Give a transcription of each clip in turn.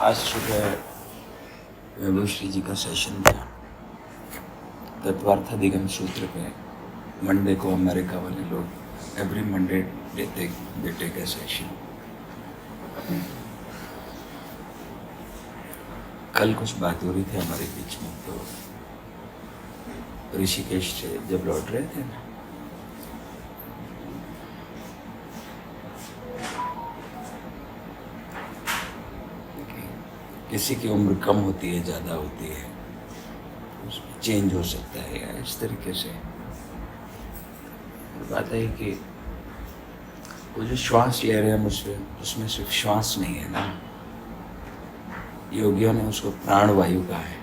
आज सुबह वैभव श्री जी का सेशन था तत्वार्थाधिगम सूत्र पे। मंडे को अमेरिका वाले लोग एवरी मंडे देते का सेशन। कल कुछ बात हो रही थी हमारे बीच में, तो ऋषिकेश से जब लौट रहे थे ना, किसी की उम्र कम होती है, ज़्यादा होती है, उसमें चेंज हो सकता है या इस तरीके से। बात है कि वो जो श्वास ले रहे हैं उसमें सिर्फ श्वास नहीं है ना, योगियों ने उसको प्राण वायु कहा है।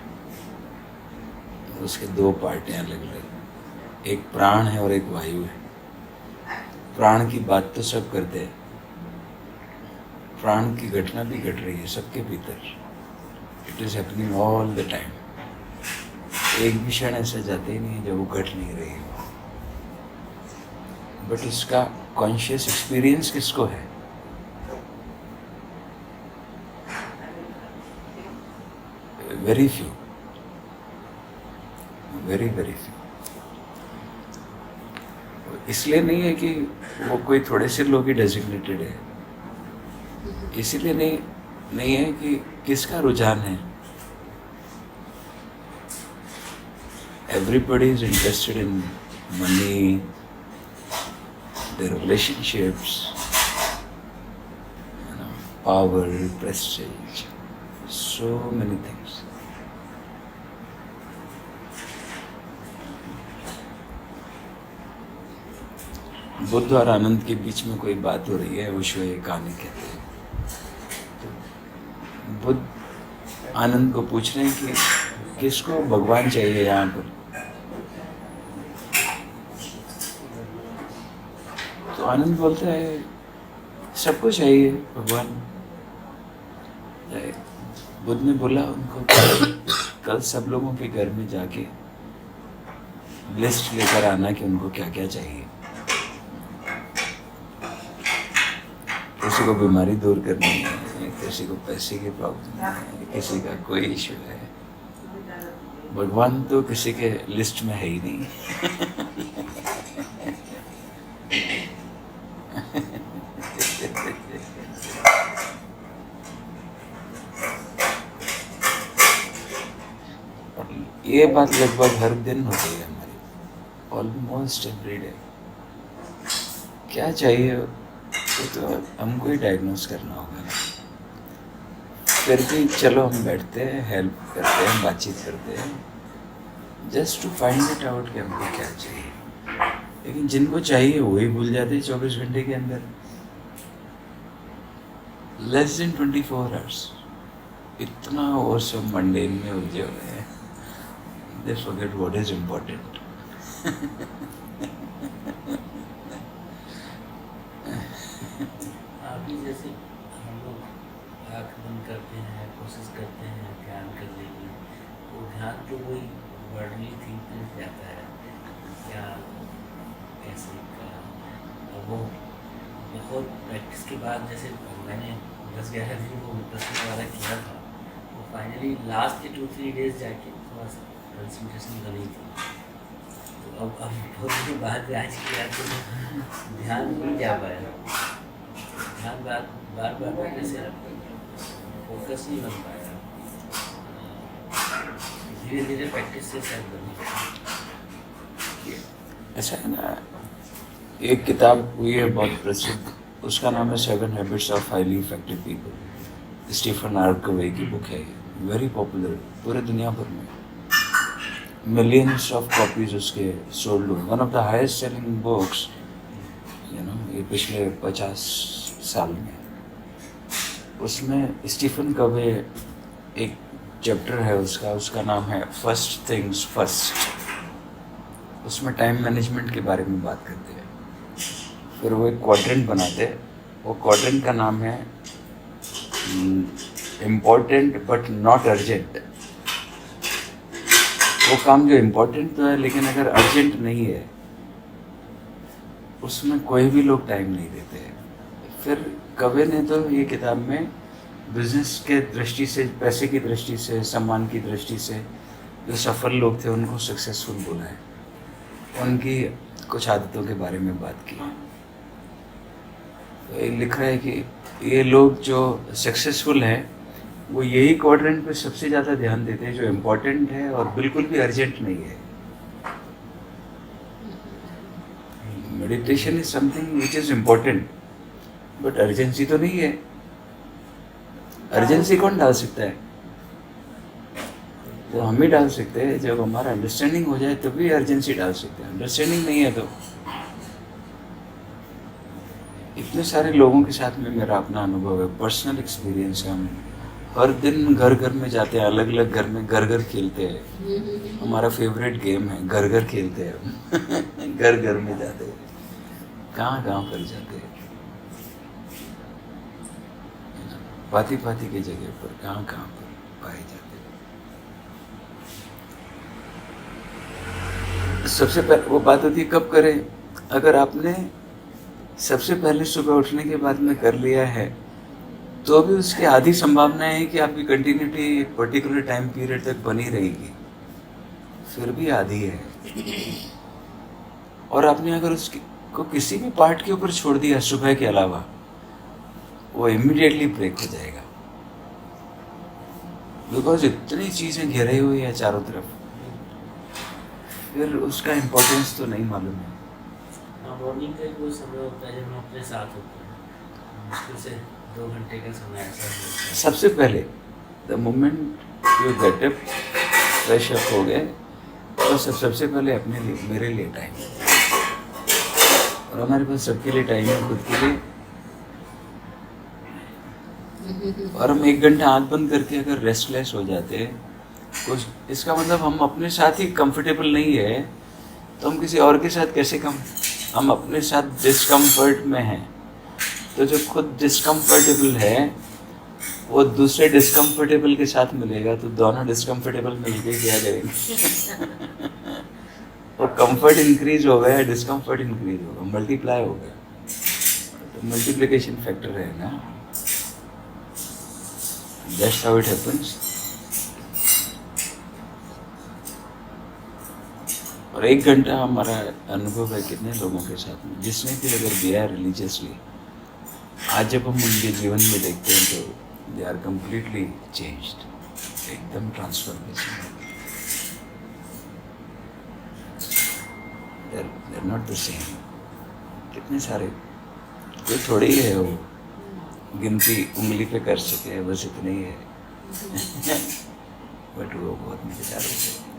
उसके दो पार्ट हैं अलग अलग, एक प्राण है और एक वायु है। प्राण की बात तो सब करते हैं, प्राण की घटना भी घट रही है सबके भीतर। It is happening all the time. एक भी क्षण ऐसा जाते ही नहीं है जब वो घट नहीं रही हो। बट इसका कॉन्शियस एक्सपीरियंस किसको है? Very few, very very few. इसलिए नहीं है कि वो कोई थोड़े से लोग ही डेजिग्नेटेड है, इसीलिए नहीं है कि किसका रुझान है। Everybody is interested in money, their relationships, power, prestige, so many things. Buddha और आनंद के बीच में कोई बात हो रही है, उसको ये कहानी कहते हैं। तो बुद्ध आनंद को पूछ रहे हैं कि किसको भगवान चाहिए यहाँ पर। तो आनंद बोलता है सबको चाहिए भगवान। बुद्ध ने बोला उनको कल सब लोगों के घर में जाके लिस्ट लेकर आना कि उनको क्या क्या चाहिए। किसी को बीमारी दूर करनी है, किसी को पैसे की प्रॉब्लम है, किसी का कोई इशू है। भगवान तो किसी के लिस्ट में है ही नहीं। ये बात लगभग हर दिन होती है हमारी, ऑलमोस्ट एवरी डे। क्या चाहिए वो तो हमको ही डायग्नोस करना होगा ना। फिर भी चलो हम बैठते हैं, हेल्प करते हैं, बातचीत करते हैं, just to find it out कि हमको क्या चाहिए। लेकिन जिनको चाहिए वही भूल जाते हैं 24 घंटे के अंदर, लेस देन 24 आवर्स। इतना वो सब मंडेन में उलझे हुए हैं, they forget what is important. अभी जैसे हम लोग आँख बंद करते हैं, कोशिश करते हैं ध्यान करने की, वो ध्यान तो वही वर्डली थिंक में जाता है क्या कैसे का। और वो बहुत प्रैक्टिस के बाद, जैसे मैंने 10-11 दिन वो प्रश्न वाला किया था, वो फाइनली लास्ट के 2-3 डेज जाके थोड़ा सा कंसंट्रेशन बनी थी। तो अब बहुत दिन बाद आज किया तो ध्यान नहीं जा पाया। ध्यान बार करने से फोकस नहीं बन पाया। धीरे धीरे प्रैक्टिस से शायद बनी। ऐसा है ना, एक किताब हुई है बहुत प्रसिद्ध, उसका नाम है 7 Habits of Highly Effective People। Stephen R Covey की बुक है, वेरी पॉपुलर पूरे दुनिया भर में। मिलियंस ऑफ कॉपीज उसके सोल्ड हुए, one of the highest selling books ये पिछले 50 साल में। उसमें स्टीफन कवे एक चैप्टर है उसका नाम है फर्स्ट थिंग्स फर्स्ट। उसमें टाइम मैनेजमेंट के बारे में बात करते हैं। फिर वो एक क्वाड्रेंट बनाते हैं, वो क्वाड्रेंट का नाम है इम्पोर्टेंट बट नॉट अर्जेंट। वो काम जो इम्पोर्टेंट तो है लेकिन अगर अर्जेंट नहीं है उसमें कोई भी लोग टाइम नहीं देते हैं। फिर कवे ने तो ये किताब में बिजनेस के दृष्टि से, पैसे की दृष्टि से, सम्मान की दृष्टि से जो सफल लोग थे उनको सक्सेसफुल बोला है, उनकी कुछ आदतों के बारे में बात की। तो ये लिख रहा है कि ये लोग जो सक्सेसफुल हैं वो यही क्वाड्रेंट पे सबसे ज़्यादा ध्यान देते हैं जो इम्पोर्टेंट है और बिल्कुल भी अर्जेंट नहीं है। Meditation is something which is important but urgency तो नहीं है। अर्जेंसी कौन डाल सकता है? तो हम ही डाल सकते हैं। जब हमारा अंडरस्टैंडिंग हो जाए तभी अर्जेंसी डाल सकते हैं। अंडरस्टैंडिंग नहीं है तो इतने सारे लोगों के साथ में मेरा अपना अनुभव है, पर्सनल एक्सपीरियंस है। हम हर दिन घर घर में जाते हैं, अलग अलग घर में घर घर खेलते हैं। हमारा फेवरेट गेम है, घर घर खेलते हैं हम घर घर में जाते हैं, कहाँ कहाँ पर जाते हैं, पाती पाती की जगह पर कहाँ कहाँ पर पाए जाते हैं। सबसे पहले वो बात होती है कब करें? अगर आपने सबसे पहले सुबह उठने के बाद में कर लिया है तो अभी उसकी आधी संभावना है कि आपकी कंटिन्यूटी एक पर्टिकुलर टाइम पीरियड तक बनी रहेगी, फिर भी आधी है। और आपने अगर उसकी को किसी भी पार्ट के ऊपर छोड़ दिया सुबह के अलावा, वो इमीडिएटली ब्रेक हो जाएगा, बिकॉज इतनी चीज़ें घेरे हुई है चारों तरफ, फिर उसका इम्पोर्टेंस तो नहीं मालूम है। मॉर्निंग का वो समय होता है जब हम अपने साथ होते हैं, मुश्किल से 2 घंटे का समय ऐसा होता है। सबसे पहले the moment you get up, fresh up हो गए तो सबसे पहले अपने लिए, मेरे लिए टाइम, और हमारे पास सबके लिए टाइम है, खुद के लिए। और हम 1 घंटा आँख बंद करके अगर रेस्टलेस हो जाते हैं कुछ, इसका मतलब हम अपने साथ ही कंफर्टेबल नहीं है, तो हम किसी और के साथ कैसे हम अपने साथ डिस्कम्फर्ट में हैं। तो जो खुद डिस्कम्फर्टेबल है वो दूसरे डिस्कम्फर्टेबल के साथ मिलेगा, तो दोनों डिस्कम्फर्टेबल मिलके क्या करेंगे और कंफर्ट इंक्रीज हो गया, डिस्कम्फर्ट इंक्रीज होगा, मल्टीप्लाई हो गया, तो मल्टीप्लिकेशन फैक्टर है ना। That's how it happens. और 1 घंटा हमारा अनुभव है कितने लोगों के साथ में, जिसने भी अगर दिया है रिलीजियसली, आज जब हम उनके जीवन में देखते हैं तो दे आर कम्प्लीटली चेंज्ड, एकदम transformation. They are not the same. कितने सारे, कोई थोड़े ही है वो गिनती उंगली पे कर सके, बस इतने ही है बट वो बहुत मजेदार होते हैं।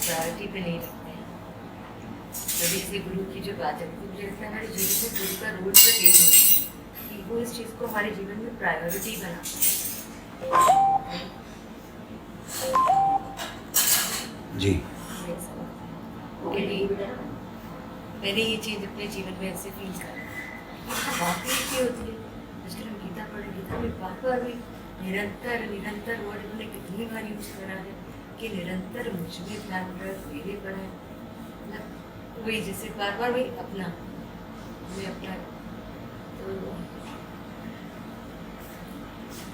प्रायोरिटी पे नहीं रखते हैं। कभी किसी गुरु की जो बात है, मुझे लगता है हमारे जीवन में गुरु का रोल तो यही होता है कि वो इस चीज़ को हमारे जीवन में प्रायोरिटी बनाते हैं। जी मैंने ये चीज़ अपने जीवन में ऐसे फील करा, बात ही होती है। जैसे हम गीता पढ़े, गीता में बार भी निरंतर निरंतर वर्ड मैंने कितनी बार यूज करा है कि निरंतर मुझ में ध्यान रख, मेरे पर है, मतलब वही जैसे बार वही अपना, मैं अपना।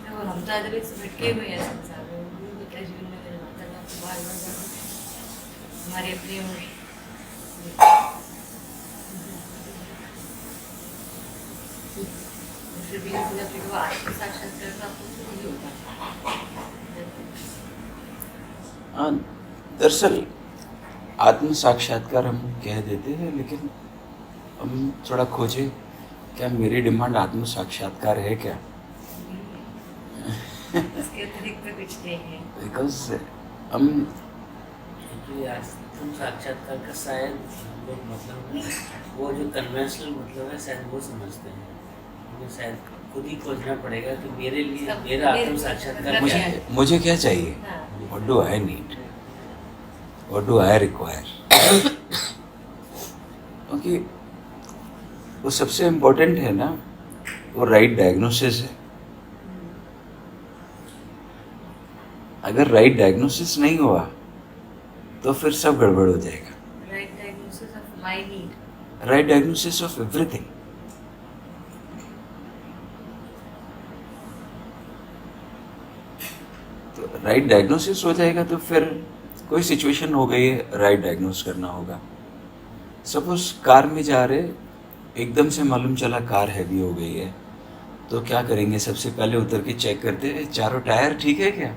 तो हम तो आदमी से भटके हुए हैं संसार में, वो बता जीवन में मेरे माता का बार हमारे अपने और फिर भी वो आत्म साक्षात्कार का आपको नहीं होता। हाँ, दरअसल आत्म साक्षात्कार हम कह देते हैं, लेकिन हम थोड़ा खोजें क्या मेरी डिमांड आत्म साक्षात्कार है क्या? इसके अतिरिक्त कुछ नहीं है। बिकॉज हम आत्म साक्षात्कार का शायद लोग मतलब वो जो कन्वेंशनल मतलब है शायद वो समझते हैं, मुझे शायद खुद ही खोजना पड़ेगा कि मेरे लिए मेरा आत्म साक्षात्कार क्या है, मुझे क्या चाहिए, what do I need, what do I require. क्योंकि वो सबसे इम्पोर्टेंट है ना, वो राइट डायग्नोसिस है। अगर राइट डायग्नोसिस नहीं हुआ तो फिर सब गड़बड़ हो जाएगा। Right I need. Right diagnosis of everything. तो राइट डायग्नोसिस हो जाएगा तो फिर कोई सिचुएशन हो गई है, राइट डायग्नोस करना होगा। सपोज कार में जा रहे, एकदम से मालूम चला कार हैवी हो गई है, तो क्या करेंगे? सबसे पहले उतर के चेक करते हैं चारों टायर ठीक है क्या,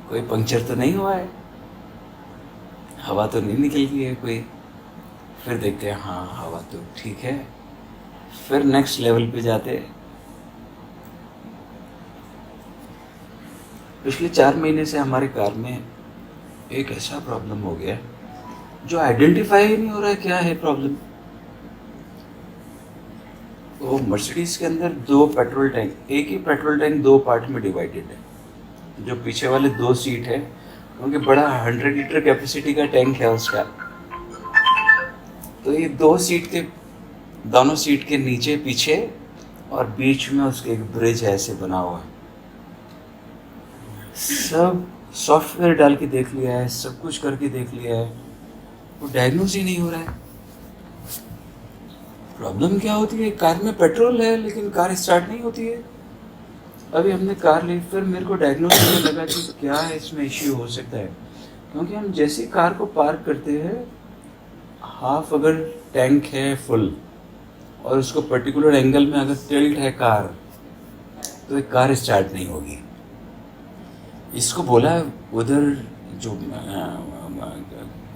कोई पंक्चर तो नहीं हुआ है, हवा तो नहीं निकल गई है कोई। फिर देखते हैं हाँ हवा तो ठीक है। फिर नेक्स्ट लेवल पे जाते हैं। पिछले 4 महीने से हमारे कार में एक ऐसा प्रॉब्लम हो गया जो आइडेंटिफाई ही नहीं हो रहा है क्या है प्रॉब्लम। वो मर्सिडीज के अंदर 2 पेट्रोल टैंक, एक ही पेट्रोल टैंक 2 पार्ट में डिवाइडेड है। जो पीछे वाले 2 सीट है, क्योंकि बड़ा 100 लीटर कैपेसिटी का टैंक है उसका, तो ये 2 सीट के, दोनों सीट के नीचे पीछे और बीच में उसके एक ब्रिज ऐसे बना हुआ है। सब सॉफ्टवेयर डाल के देख लिया है, सब कुछ करके देख लिया है, वो डायग्नोस ही नहीं हो रहा है। प्रॉब्लम क्या होती है? कार में पेट्रोल है लेकिन कार स्टार्ट नहीं होती है। अभी हमने कार ली, फिर मेरे को डायग्नोस करने लगा कि क्या है इसमें इश्यू हो सकता है। क्योंकि हम जैसे ही कार को पार्क करते हैं, हाफ अगर टैंक है फुल और उसको पर्टिकुलर एंगल में अगर टिल्ट है कार, तो एक कार स्टार्ट नहीं होगी। इसको बोला उधर जो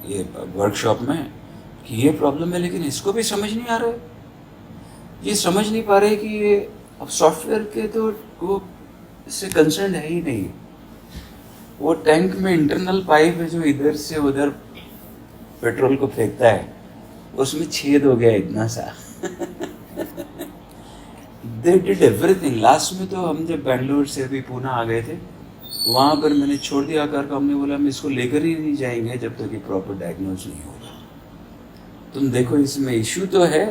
ये वर्कशॉप में कि ये प्रॉब्लम है, लेकिन इसको भी समझ नहीं आ रहा है। ये समझ नहीं पा रहे कि ये अब सॉफ्टवेयर के तो वो इससे कंसर्न है ही नहीं। वो टैंक में इंटरनल पाइप है जो इधर से उधर पेट्रोल को फेंकता है, उसमें छेद हो गया इतना सा। They did everything. लास्ट में तो हम जब बेंगलोर से अभी पूना आ गए थे, वहाँ पर मैंने छोड़ दिया कार को। हमने बोला हम इसको लेकर ही नहीं जाएंगे जब तक ये प्रॉपर डायग्नोज नहीं होगा। तुम देखो इसमें इशू तो है।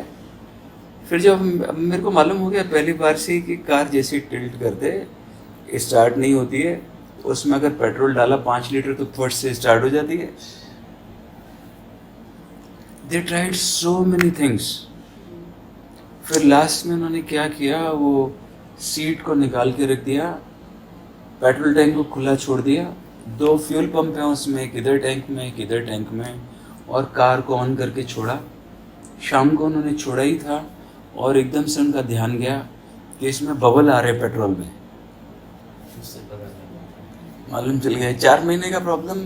फिर जब मेरे को मालूम हो गया पहली बार से कि कार जैसे टिल्ट करते स्टार्ट नहीं होती है, उसमें अगर पेट्रोल डाला 5 लीटर तो फट से स्टार्ट हो जाती है। They tried so many things. फिर लास्ट में उन्होंने क्या किया, वो सीट को निकाल के रख दिया, पेट्रोल टैंक को खुला छोड़ दिया, 2 फ्यूल पंप हैं उसमें, एक इधर टैंक में एक इधर टैंक में, और कार को ऑन करके छोड़ा। शाम को उन्होंने छोड़ा ही था और एकदम से उनका ध्यान गया कि इसमें बबल आ रहे पेट्रोल में। मालूम चल गया 4 महीने का प्रॉब्लम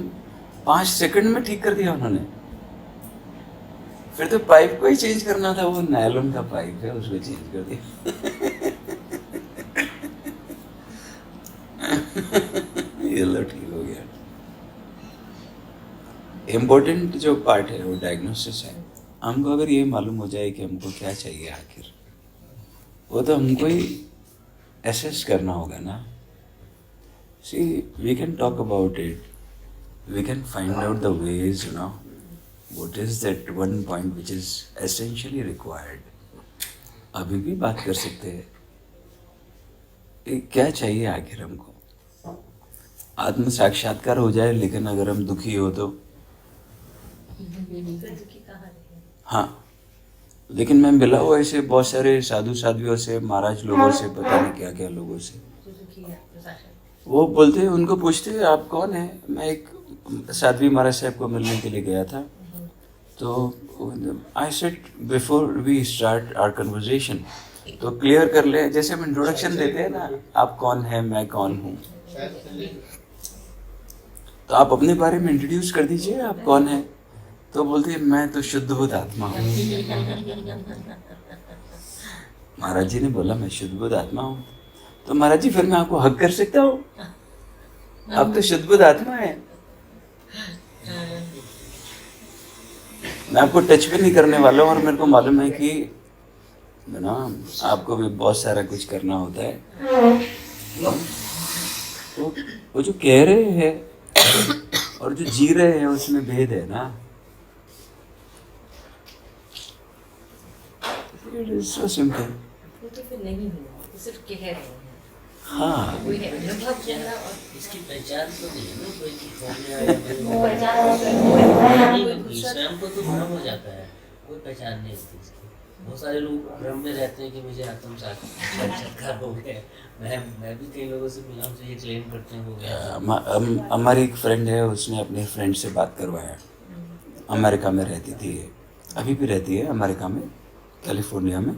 5 सेकंड में ठीक कर दिया उन्होंने। फिर तो पाइप को ही चेंज करना था, वो नायलॉन का पाइप है, उसको चेंज कर दिया। ये लो ठीक हो गया। इम्पोर्टेंट जो पार्ट है वो डायग्नोसिस है। हमको अगर ये मालूम हो जाए कि हमको क्या चाहिए आखिर, वो तो हमको ही एसेस करना होगा ना। See we can talk about it, we can find out the ways, you know, what is that one point which is essentially required. अभी भी बात कर सकते हैं क्या चाहिए आखिर हमको। आत्म साक्षात्कार हो जाए, लेकिन अगर हम दुखी हो तो हाँ। लेकिन मैं मिला हुआ ऐसे बहुत सारे साधु साध्वियों से, महाराज लोगों से, पता नहीं क्या क्या लोगों से। वो बोलते हैं, उनको पूछते हैं आप कौन है। मैं एक साध्वी महाराज साहब को मिलने के लिए गया था, तो I said before we start our conversation, तो क्लियर कर ले, जैसे हम इंट्रोडक्शन देते हैं ना, आप कौन है, मैं कौन हूँ, तो आप अपने बारे में इंट्रोड्यूस कर दीजिए, आप कौन है। तो बोलते हैं मैं तो शुद्ध बुद्ध आत्मा हूँ। महाराज जी ने बोला मैं शुद्ध बुद्ध आत्मा हूँ, तो महाराज जी फिर मैं आपको हक कर सकता हूँ, आप तो शुद्ध बुद्ध आत्मा है। मैं आपको टच भी नहीं करने वाला हूँ, और मेरे को मालूम है कि ना आपको भी बहुत सारा कुछ करना होता है। तो वो जो कह रहे हैं और जो जी रहे हैं उसमें भेद है ना। It is so simple. वो तो फिर नहीं हुआ, सिर्फ कह रहे हैं। हाँ कोई अनुभव करना और इसकी पहचान तो नहीं है ना कोई कि हो गया स्वयं को तो भ्रम हो जाता है, कोई पहचान नहीं होती इसकी। बहुत सारे लोग भ्रम में रहते हैं कि मुझे आत्म साक्षात्कार हो गया। मैं भी कई लोगों से मिला हूँ जो ये क्लेम करते हैं हो गया। हमारी एक फ्रेंड है, उसने अपने फ्रेंड से बात करवाया। अमेरिका में रहती थी, अभी भी रहती है अमेरिका में, कैलिफोर्निया में।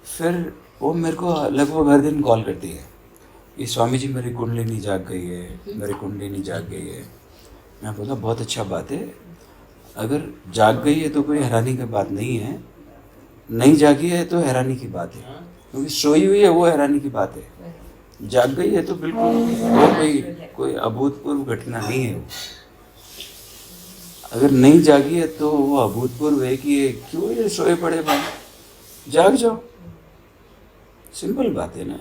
फिर वो मेरे को लगभग हर दिन कॉल करती है कि स्वामी जी मेरी कुंडलिनी जाग गई है, मेरी कुंडलिनी जाग गई है। मैं बोला बहुत अच्छा बात है, अगर जाग गई है तो कोई हैरानी की बात नहीं है, नहीं जागी है तो हैरानी की बात है, क्योंकि सोई हुई है वो हैरानी की बात है। जाग गई है तो बिल्कुल वो कोई अभूतपूर्व घटना नहीं है। अगर नहीं जागी है तो वो अभूतपूर्व है कि ये क्यों ये सोए पड़े भाई, जाग जाओ, सिंपल बात है ना।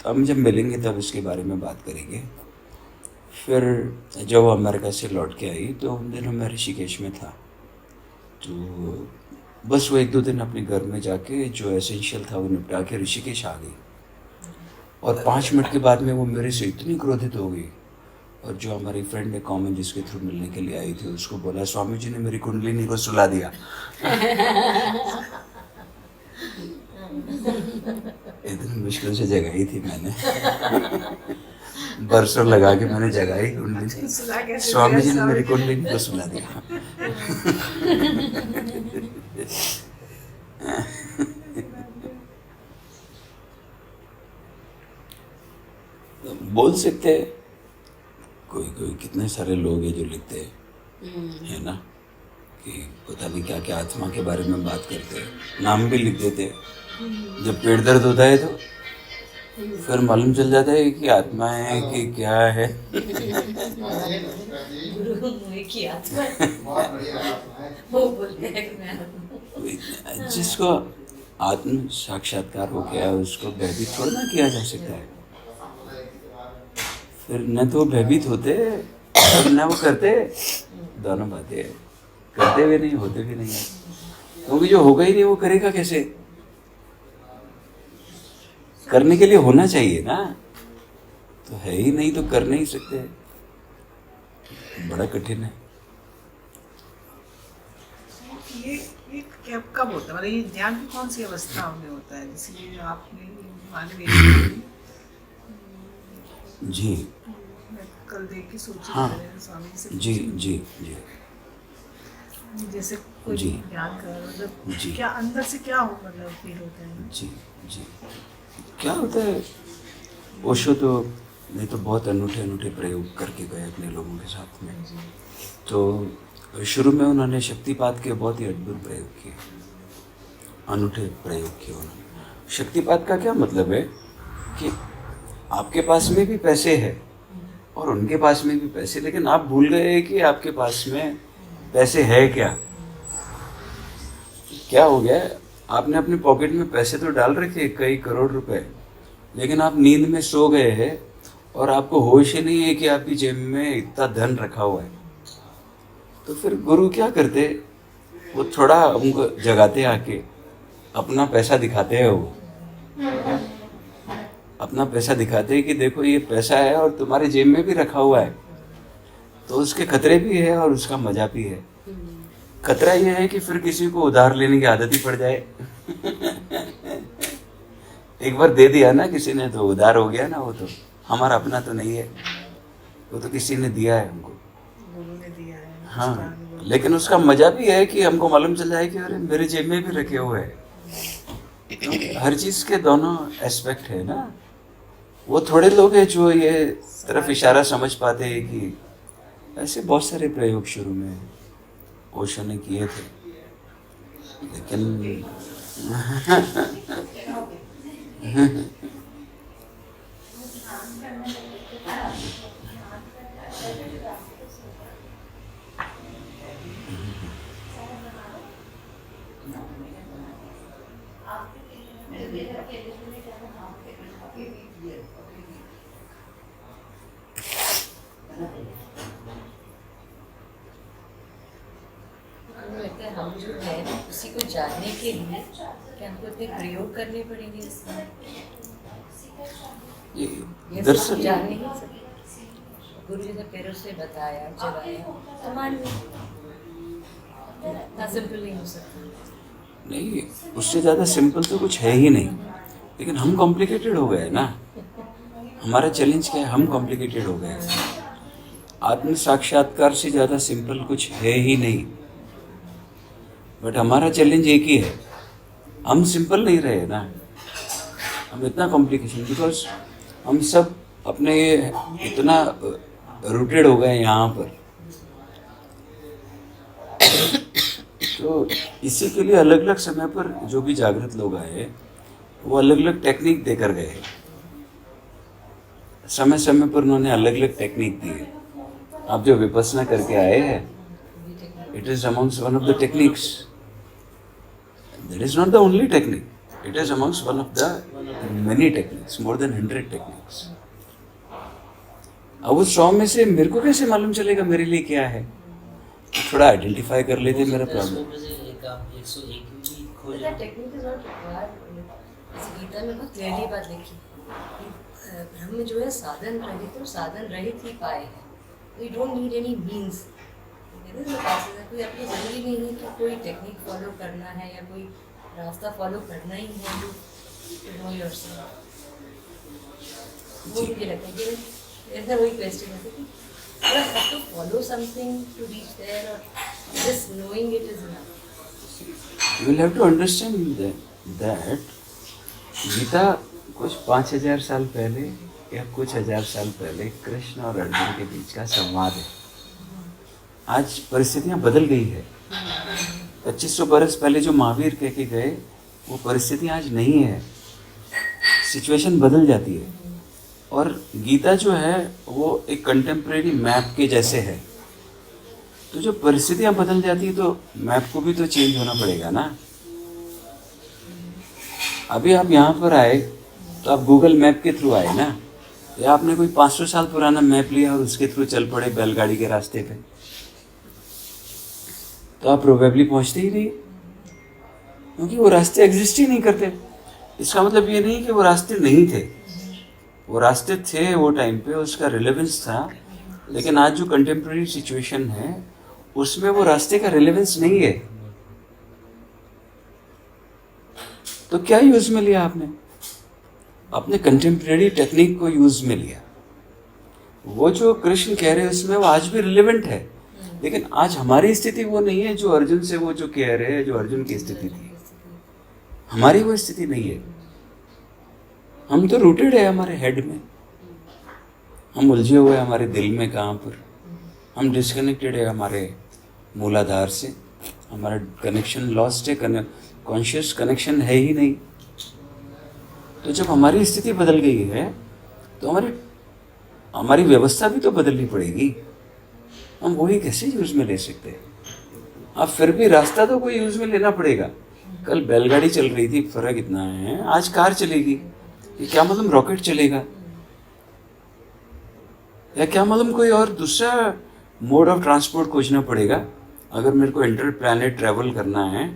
हम जब मिलेंगे तब इसके बारे में बात करेंगे। फिर जब वो अमेरिका से लौट के आई तो उन दिनों मैं ऋषिकेश में था, तो बस वो 1-2 दिन अपने घर में जाके जो एसेंशियल था वो निपटा के ऋषिकेश आ गई। और 5 मिनट के बाद में वो मेरे से इतनी क्रोधित हो गई, और जो हमारी फ्रेंड है कॉमन जिसके थ्रू मिलने के लिए आई थी, उसको बोला स्वामी जी ने मेरी कुंडलिनी को सुला दिया। इतनी मुश्किल से जगाई थी मैंने, बरसों लगा के मैंने जगाई कुंडलिनी, स्वामी जी ने मेरी कुंडलिनी को सुला दिया। बोल सकते हैं, कोई कितने सारे लोग हैं जो लिखते हैं, है ना, कि पता नहीं क्या क्या आत्मा के बारे में बात करते हैं, नाम भी लिख देते हैं। जब पेट दर्द होता है तो फिर मालूम चल जाता है कि आत्मा है कि क्या है। गुरु मुझे की आत्मा वो बोलते हैं कि मैं आत्मा। जिसको आत्म साक्षात्कार हो गया उसको भयभीत थोड़ा ना किया जा सकता है। फिर न तो भयभीत होते और न वो करते, दोनों बातें करते हुए नहीं, होते भी नहीं, क्योंकि जो होगा ही नहीं वो करेगा कैसे। करने के लिए होना चाहिए ना, तो है ही नहीं तो कर नहीं सकते, बड़ा कठिन है। ये कब होता है, मतलब ये ध्यान की कौन सी अवस्था में होता है, जैसे ये आपने मानवीय जी मैं कल देख के सोची हाँ स्वामी से जी जी जी जैसे कोई जी ध्यान कर मतलब जी क्या अंदर से क्या हो मतलब फील होता है। जी जी क्या होता है, ओशो तो नहीं तो बहुत अनूठे अनूठे प्रयोग करके गए अपने लोगों के साथ में। तो शुरू में उन्होंने शक्तिपात के बहुत ही अद्भुत प्रयोग किए, अनूठे प्रयोग किए उन्होंने। शक्तिपात का क्या मतलब है कि आपके पास में भी पैसे है और उनके पास में भी पैसे, लेकिन आप भूल गए कि आपके पास में पैसे है क्या। क्या हो गया, आपने अपने पॉकेट में पैसे तो डाल रखे कई करोड़ रुपए, लेकिन आप नींद में सो गए हैं और आपको होश ही नहीं है कि आपकी जेब में इतना धन रखा हुआ है। तो फिर गुरु क्या करते, वो थोड़ा हमको जगाते आके, अपना पैसा दिखाते हैं, वो अपना पैसा दिखाते हैं कि देखो ये पैसा है और तुम्हारे जेब में भी रखा हुआ है। तो उसके खतरे भी है और उसका मजा भी है। खतरा ये है कि फिर किसी को उधार लेने की आदत ही पड़ जाए। एक बार दे दिया ना किसी ने तो उधार हो गया ना, वो तो हमारा अपना तो नहीं है, वो तो किसी ने दिया है हमको, गुरु ने दिया है। हाँ, लेकिन उसका मजा भी है कि हमको मालूम चल जाए कि अरे मेरे जेब में भी रखे हुए हैं। तो हर चीज के दोनों एस्पेक्ट है ना। वो थोड़े लोग हैं जो ये तरफ इशारा समझ पाते हैं कि ऐसे बहुत सारे प्रयोग शुरू में ओशो ने किए थे, लेकिन लगता है हम जो है उसी को जानने के लिए क्या हमको इतने प्रयोग करने पड़ेंगे इसमें। ये ये सब दरअसल जान नहीं सकते। गुरु जी ने फिर उसे बताया चलाया तो मान ली, इतना सिंपल नहीं हो सकता। नहीं, उससे ज़्यादा सिंपल तो कुछ है ही नहीं, लेकिन हम कॉम्प्लिकेटेड हो गए ना। हमारा चैलेंज क्या है, हम कॉम्प्लिकेटेड हो गए। आत्म साक्षात्कार से ज़्यादा सिंपल कुछ है ही नहीं, बट हमारा चैलेंज एक ही है, हम सिंपल नहीं रहे ना, हम इतना कॉम्प्लिकेशन, बिकॉज हम सब अपने इतना रूटेड हो गए यहाँ पर। तो इसी के लिए अलग अलग समय पर जो भी जागृत लोग आए वो अलग अलग टेक्निक देकर गए, समय समय पर उन्होंने अलग अलग टेक्निक दी है। आप जो विपස්සना करके आए हैं, it is amongst one of the techniques, that is not the only technique, it is amongst one of the many techniques, more than 100 techniques. अब उस 100 में से मेरे को कैसे मालूम चलेगा मेरे लिए क्या है? थोड़ा आइडेंटिफाई कर लेते मेरा problem. Technique is not required. जैसे गीता में बहुत क्लियरली बात लिखी कि ब्रह्म जो है साधन रहित और साधन रहित ही पाए हैं। We don't need any means. कोई अपनी ज़रूरी नहीं है कि कोई टेक्निक फॉलो करना है या कोई रास्ता फॉलो करना ही है टू नो योरसेल्फ। वो मुझे लगता है कि ऐसा वही क्वेश्चन है कि you have to follow something to reach there, or just knowing it is enough. You will have to understand that Gita कुछ 5000 साल पहले या कुछ हजार साल पहले कृष्ण और अर्जुन के बीच का संवाद है। आज परिस्थितियां बदल गई है। 2500 बरस पहले जो महावीर कह के गए वो परिस्थितियां आज नहीं है, सिचुएशन बदल जाती है। और गीता जो है वो एक कंटेम्प्रेरी मैप के जैसे है, तो जो परिस्थितियां बदल जाती है तो मैप को भी तो चेंज होना पड़ेगा ना। अभी आप यहाँ पर आए तो आप गूगल मैप के थ्रू आए ना, या आपने कोई 500 साल पुराना मैप लिया और उसके थ्रू चल पड़े बैलगाड़ी के रास्ते पे, तो आप प्रोबेबली पहुँचते ही नहीं, क्योंकि वो रास्ते एग्जिस्ट ही नहीं करते। इसका मतलब ये नहीं कि वो रास्ते नहीं थे, वो रास्ते थे वो टाइम पे, उसका रिलेवेंस था, लेकिन आज जो कंटेम्प्रेरी सिचुएशन है उसमें वो रास्ते का रिलेवेंस नहीं है। तो क्या यूज में लिया आपने? अपने कंटेम्प्रेरी टेक्निक को यूज में लिया। वो जो कृष्ण कह रहे हैं उसमें वो आज भी रिलेवेंट है, लेकिन आज हमारी स्थिति वो नहीं है जो अर्जुन से वो जो कह रहे हैं, जो अर्जुन की स्थिति थी, हमारी वो स्थिति नहीं है। हम तो रूटेड है हमारे हेड में, हम उलझे हुए हैं हमारे दिल में, कहाँ पर हम डिस्कनेक्टेड है हमारे मूलाधार से, हमारा कनेक्शन लॉस्ट है, कॉन्शियस कनेक्शन है ही नहीं। तो जब हमारी स्थिति बदल गई है तो हमारी व्यवस्था भी तो बदलनी पड़ेगी। हम वही कैसे यूज में ले सकते हैं? अब फिर भी रास्ता तो कोई यूज में लेना पड़ेगा। कल बैलगाड़ी चल रही थी, फर्क इतना है, आज कार चलेगी। ये क्या मालूम रॉकेट चलेगा, या क्या मालूम कोई और दूसरा मोड ऑफ ट्रांसपोर्ट खोजना पड़ेगा। अगर मेरे को इंटर प्लैनेट ट्रैवल करना है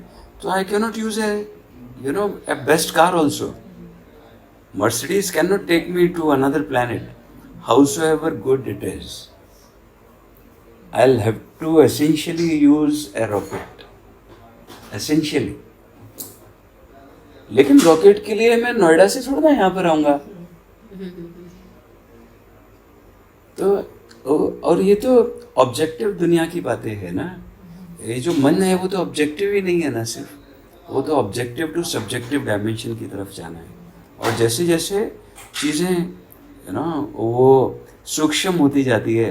तो I can not use A best car also. Mercedes cannot take me to another planet, howsoever good it is. I'll have to essentially use a rocket. Essentially. लेकिन rocket के लिए मैं नोएडा से थोड़ा ना यहाँ पर आऊँगा। तो और ये तो ऑब्जेक्टिव दुनिया की बातें है ना। ये जो मन है वो तो ऑब्जेक्टिव ही नहीं है ना, सिर्फ वो तो ऑब्जेक्टिव टू सब्जेक्टिव डायमेंशन की तरफ जाना है। और जैसे जैसे चीज़ें वो सूक्ष्म होती जाती है,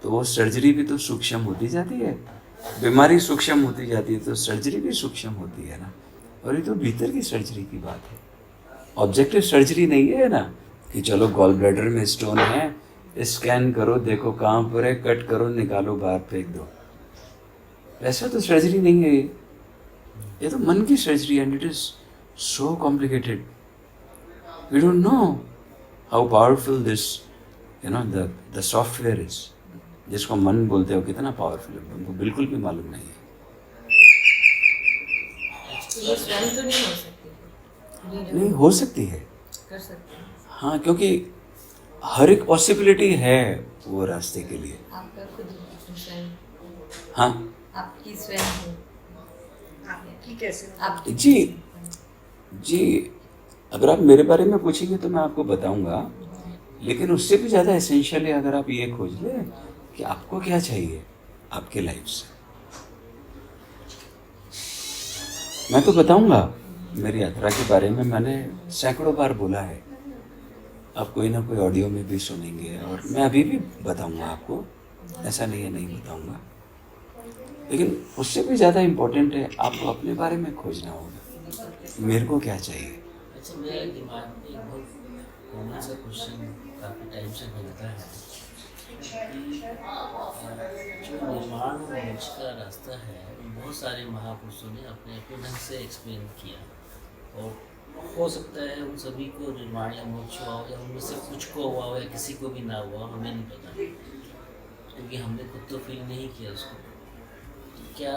तो वो सर्जरी भी तो सूक्ष्म होती जाती है, बीमारी सूक्ष्म होती जाती है तो सर्जरी भी सूक्ष्म होती है ना। और ये तो भीतर की सर्जरी की बात है, ऑब्जेक्टिव सर्जरी नहीं है ना कि चलो गॉल ब्लैडर में स्टोन है, स्कैन करो, देखो कहाँ पर है, कट करो, निकालो, बाहर फेंक दो। ऐसा तो सर्जरी नहीं है, ये तो मन की surgery and it is so complicated. We don't know how powerful this, the software is. जिसको मन बोलते हो कितना पावरफुल है, उनको बिल्कुल भी मालूम नहीं है। ये स्वयं तो नहीं हो सकती, नहीं हो सकती है, कर सकते हैं। हाँ, क्योंकि हर एक पॉसिबिलिटी है वो रास्ते के लिए। आपका खुद स्वयं, हाँ आपकी स्वयं हो, आपकी कैसे आप जी जी, अगर आप मेरे बारे में पूछेंगे तो मैं आपको बताऊंगा, लेकिन उससे भी ज़्यादा एसेंशियल है अगर आप ये खोज लें कि आपको क्या चाहिए आपके लाइफ से। मैं तो बताऊंगा, मेरी यात्रा के बारे में मैंने सैकड़ों बार बोला है, आप कोई ना कोई ऑडियो में भी सुनेंगे और मैं अभी भी बताऊंगा आपको, ऐसा नहीं है नहीं बताऊंगा। लेकिन उससे भी ज़्यादा इम्पोर्टेंट है आपको अपने बारे में खोजना होगा, मेरे को क्या चाहिए। अच्छा, मेरे दिमाग में एक बहुत कॉमन सा क्वेश्चन काफ़ी टाइम से बनता है कि जो निर्वाण और मोक्ष का रास्ता है, बहुत सारे महापुरुषों ने अपने अपने ढंग से एक्सप्लेन किया, और हो सकता है उन सभी को निर्वाण या मोक्ष हुआ हो, या उनमें से कुछ को हुआ हो या किसी को भी ना हुआ, हमें नहीं पता, क्योंकि हमने खुद तो फील नहीं किया उसको। तो क्या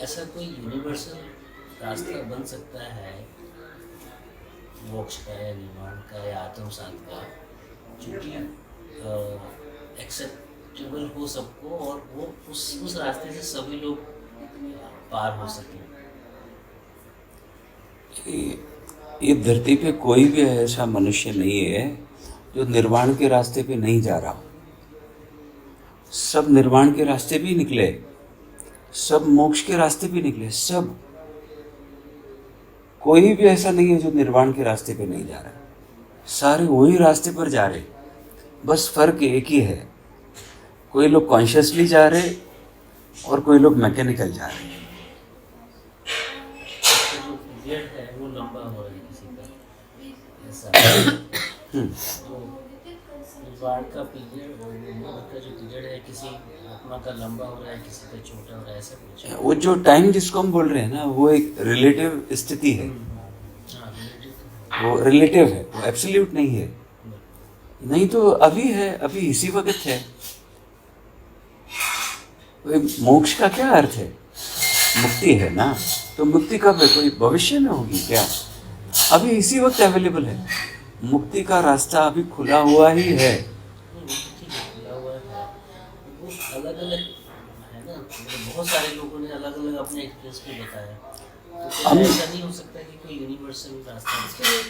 ऐसा कोई यूनिवर्सल रास्ता बन सकता है मोक्ष का या निर्वाण का या आत्मसात का, जो कि एक्सेप्टेबल हो सबको, और वो उस रास्ते से सभी लोग पार हो सकें? ये धरती पे कोई भी ऐसा मनुष्य नहीं है जो निर्वाण के रास्ते पे नहीं जा रहा। सब निर्वाण के रास्ते भी निकले, सब मोक्ष के रास्ते भी निकले, सब। कोई भी ऐसा नहीं है जो निर्वाण के रास्ते पे नहीं जा रहा, सारे वही रास्ते पर जा रहे। बस फर्क एक ही है, कोई लोग कॉन्शियसली जा रहे और कोई लोग मैकेनिकल जा रहे। उसका जो पीरियड है वो लंबा हो रहा है किसी का, ऐसा तो निर्वाण का पीरियड और मोक्ष का जो पीरियड है किसी आत्मा का लंबा हो रहा है, किसी का छोटा हो रहा है, ऐसा कुछ है? वो जो टाइम जिसको हम बोल रहे हैं ना, वो एक रिलेटिव स्थिति है। हाँ, relative वो रिलेटिव है, वो एब्सोल्यूट नहीं है। नहीं तो अभी है, अभी इसी वक्त है। मोक्ष का क्या अर्थ है? मुक्ति है ना, तो मुक्ति कब है? कोई भविष्य में होगी क्या? अभी इसी वक्त अवेलेबल है। मुक्ति का रास्ता अभी खुला हुआ ही है। वो अलग अलग है ना, बहुत सारे लोगों ने अलग अलग अपने एक्सपीरियंस में बताया, तो हम- ऐसा नहीं हो सकता कि कोई यूनिवर्सल रास्ता है? इसके लिए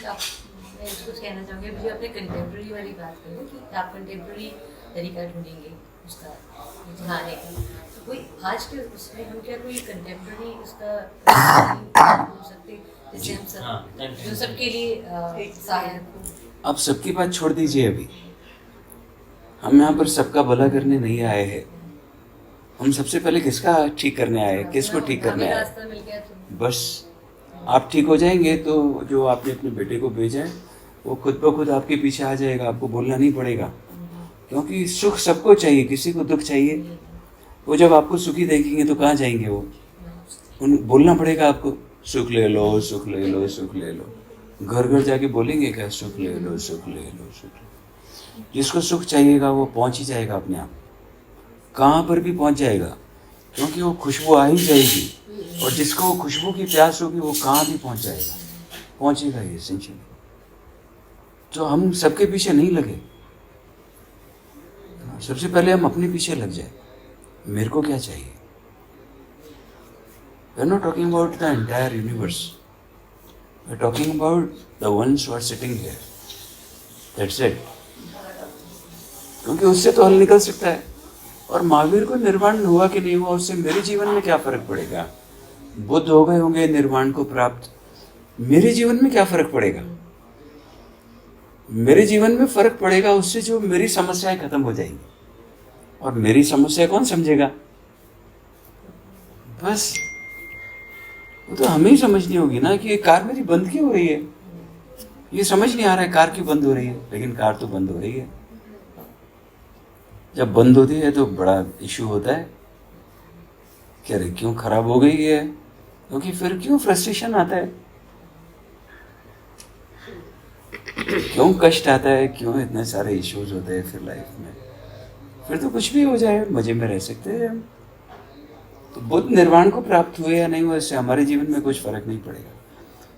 मैं इसको कहना चाहूँगी, मुझे अपने कंटेम्प्रेरी वाली बात करें कि आप कंटेम्प्रेरी तरीका ढूंढेंगे उसका दिखाने का, तो कोई आज के उसमें हम क्या कोई कंटेम्प्रेरी उसका ढूंढ सकते जिससे हम सब हाँ, जो सबके लिए सहायक हो। आप सबकी बात छोड़ दीजिए, अभी हम यहाँ पर सबका भला करने नहीं आए हैं। हम सबसे पहले किसका ठीक करने आए हैं? किसको ठीक करने हमें आए? रास्ता मिल गया तो बस आप ठीक हो जाएंगे तो जो आपने अपने बेटे को भेजा है वो खुद ब खुद आपके पीछे आ जाएगा, आपको बोलना नहीं पड़ेगा। क्योंकि सुख सबको चाहिए, किसी को दुख चाहिए। वो जब आपको सुखी देखेंगे तो कहाँ जाएंगे वो? उन बोलना पड़ेगा आपको, सुख ले लो, सुख ले लो, सुख ले लो। घर घर जाके बोलेंगे क्या? सुख ले लो, सुख ले लो, सुख ले लो। जिसको सुख चाहिएगा वो पहुंच ही जाएगा अपने आप, कहाँ पर भी पहुंच जाएगा, क्योंकि वो खुशबू आ ही जाएगी। और जिसको वो खुशबू की प्यास होगी वो कहाँ भी पहुंच जाएगा, पहुंचेगा ये एसेंशियल। तो हम सबके पीछे नहीं लगे, सबसे पहले हम अपने पीछे लग जाए, मेरे को क्या चाहिए। We are not talking about the entire universe. We are talking about the ones who are sitting here. That's it. क्योंकि उससे तो हल निकल सकता है। और महावीर को निर्वाण हुआ कि नहीं हुआ, उससे मेरे जीवन में क्या फर्क पड़ेगा? बुद्ध हो गए होंगे निर्वाण को प्राप्त, मेरे जीवन में क्या फर्क पड़ेगा? मेरे जीवन में फर्क पड़ेगा उससे जो मेरी समस्याएं खत्म हो जाएंगी। और मेरी समस्या कौन समझेगा? बस वो तो हमें ही समझनी होगी ना कि ये कार मेरी बंद क्यों हो रही है। ये समझ नहीं आ रहा है कार क्यों बंद हो रही है, लेकिन कार तो बंद हो रही है। जब बंद होती है तो बड़ा इशू होता है कि अरे क्यों खराब हो गई है, क्योंकि फिर क्यों फ्रस्ट्रेशन आता है, क्यों कष्ट आता है, क्यों इतने सारे इश्यूज होते हैं फिर लाइफ में। फिर तो कुछ भी हो जाए मजे में रह सकते हैं हम। तो बुद्ध निर्वाण को प्राप्त हुए या नहीं हुए, इससे हमारे जीवन में कुछ फर्क नहीं पड़ेगा।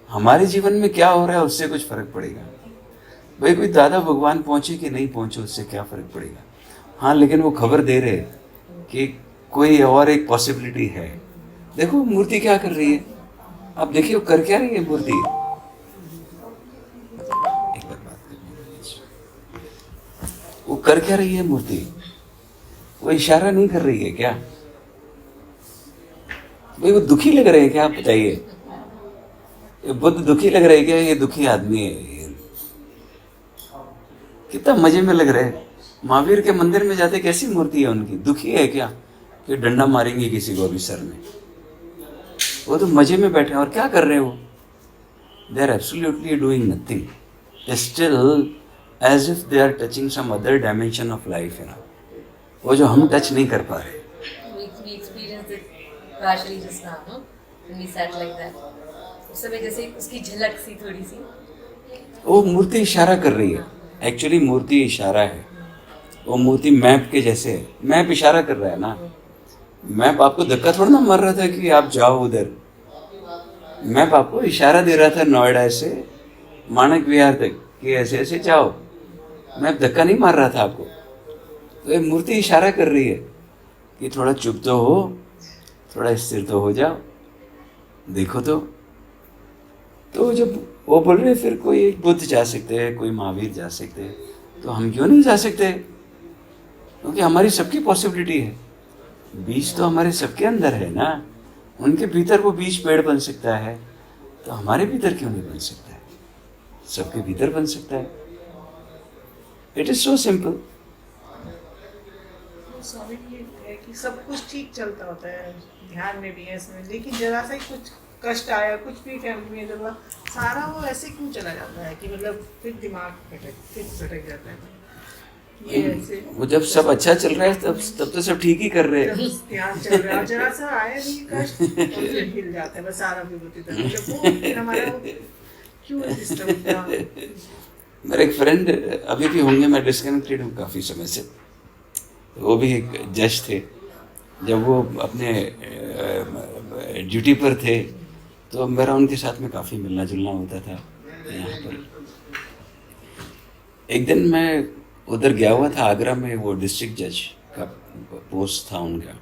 हमारे जीवन में क्या हो रहा है उससे कुछ फर्क पड़ेगा। भाई कोई दादा भगवान पहुंचे कि नहीं पहुंचे उससे क्या फर्क पड़ेगा। हाँ लेकिन वो खबर दे रहे कि कोई और एक पॉसिबिलिटी है। देखो मूर्ति क्या कर रही है, आप देखिए वो कर क्या रही है मूर्ति। एक बार बात करनी, वो कर क्या रही है मूर्ति, वो इशारा नहीं कर रही है क्या? भाई वो दुखी लग रहे हैं क्या, आप बताइए। ये बुद्ध दुखी लग रहे हैं क्या? ये दुखी आदमी है, कितना मजे में लग रहे हैं। महावीर के मंदिर में जाते कैसी मूर्ति है उनकी, दुखी है क्या कि डंडा मारेंगे किसी को अभी सर में? वो तो मजे में बैठे हैं। और क्या कर रहे हो? They are absolutely doing nothing, they still as if they are touching some other dimension of life, है ना, वो जो हम टच नहीं कर पा रहे। We experienced it partially just now, no? When we sat like that. उस समय जैसे उसकी झलक सी थोड़ी सी। वो मूर्ति इशारा कर रही है, एक्चुअली मूर्ति इशारा है। वो मूर्ति मैप के जैसे है, मैप इशारा कर रहा है ना। मैप आपको धक्का थोड़ा ना मार रहा था कि आप जाओ उधर, मैप आपको इशारा दे रहा था नोएडा से मानक विहार तक कि ऐसे ऐसे जाओ। मैप धक्का नहीं मार रहा था आपको। तो ये मूर्ति इशारा कर रही है कि थोड़ा चुप तो हो, थोड़ा स्थिर तो हो जाओ, देखो तो जब वो बोल रहे फिर कोई एक बुद्ध जा सकते हैं, कोई महावीर जा सकते हैं, तो हम क्यों नहीं जा सकते? क्योंकि हमारी सबकी पॉसिबिलिटी है। बीज तो हमारे सबके अंदर है ना, उनके भीतर वो बीज पेड़ बन सकता है, तो हमारे भीतर क्यों नहीं बन सकता है? सबके भीतर बन सकता है। It is so simple. स्वामी ये है कि सब कुछ ठीक चलता होता है, ध्यान में भी है इसमें, लेकिन जरा सा ही कुछ कष्ट आया, कुछ भी फैमिली में जब सारा वो ऐसे क्यों चला जाता है कि मतलब फिर दिमाग भटक जाता है। ये ऐसे वो जब सब अच्छा चल रहा है तब तो सब ठीक ही कर रहे हैं। जब ध्यान चल रहा है, जरा सा आया नहीं कष्ट तो फिर हिल जाता है, बस सारा विभूति तक मतलब वो फिर हमारा वो क्यों डिस्टर्ब होता है। मेरे एक फ्रेंड अभी भी होंगे, मैं डिस्कनेक्टेड हूँ काफ़ी समय से, वो भी एक जज थे। जब वो अपने ड्यूटी पर थे तो मेरा उनके साथ में काफ़ी मिलना जुलना होता था यहाँ पर। एक दिन मैं उधर गया हुआ था आगरा में, वो डिस्ट्रिक्ट जज का पोस्ट था उनका।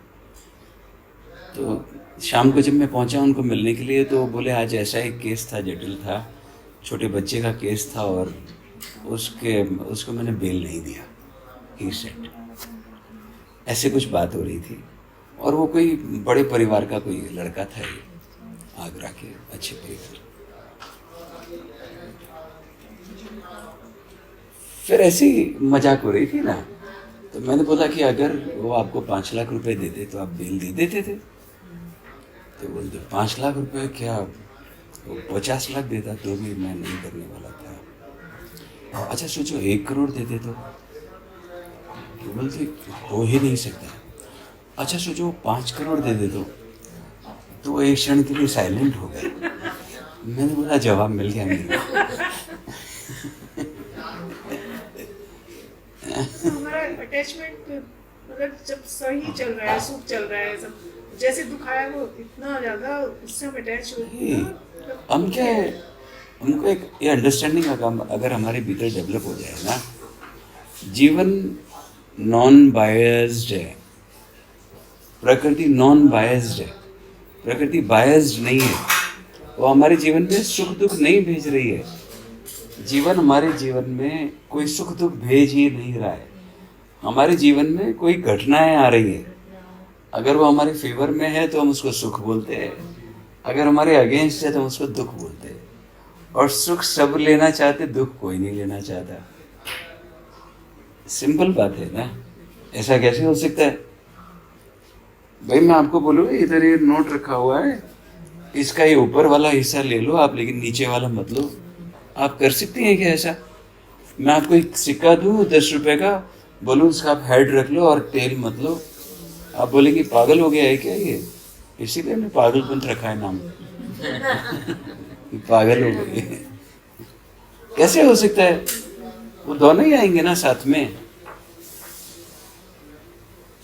तो शाम को जब मैं पहुँचा उनको मिलने के लिए, तो बोले आज ऐसा एक केस था, जटिल था, छोटे बच्चे का केस था और उसको मैंने बेल नहीं दिया, ही सेड। ऐसे कुछ बात हो रही थी और वो कोई बड़े परिवार का कोई लड़का था, ये आगरा के अच्छे परिवार। फिर ऐसी मजाक हो रही थी ना, तो मैंने बोला कि अगर वो आपको 5 लाख रुपए देते तो आप बेल दे देते थे? तो बोलते 5 लाख रुपए क्या, वो 50 लाख देता तो भी मैं नहीं करने वाला था। अच्छा सोचो 1 करोड़ देते तो बोलते हो ही नहीं सकता। अच्छा सोचो 5 करोड़ दे दे तो वो एक क्षण के लिए साइलेंट हो गए। मैंने बोला जवाब मिल गया मेरे को। हमारा अटैचमेंट मतलब जब सही चल रहा है, सुख चल रहा है, सब जैसे दुख आया वो इतना ज्यादा उससे हम अटैच हो गए। हम क्या है, हमको एक ये अंडरस्टैंडिंग अगर हमारे भीतर डेवलप हो जाए ना, जीवन नॉन बायस्ड है, प्रकृति नॉन बायस्ड है, प्रकृति बायस्ड नहीं है। वो हमारे जीवन में सुख दुख नहीं भेज रही है, जीवन हमारे जीवन में कोई सुख दुख भेज ही नहीं रहा है। हमारे जीवन में कोई घटनाएं आ रही है, अगर वो हमारे फेवर में है तो हम उसको सुख बोलते हैं, अगर हमारे अगेंस्ट है तो हम उसको दुख बोलते हैं। और सुख सब लेना चाहते, दुख कोई नहीं लेना चाहता। सिंपल बात है ना, ऐसा कैसे हो सकता है? भाई मैं आपको बोलूँ इधर ये नोट रखा हुआ है, इसका ये ऊपर वाला हिस्सा ले लो आप, लेकिन नीचे वाला मत लो। आप कर सकती हैं क्या ऐसा? मैं आपको एक सिक्का दूँ 10 रुपए का, बोलूँ उसका आप हेड रख लो और टेल मत लो, आप बोलेंगे पागल हो गया है क्या ये? इसीलिए मैं पागलपन रखा है नाम। पागल हो गए। कैसे हो सकता है? वो दोनों ही आएंगे ना साथ में,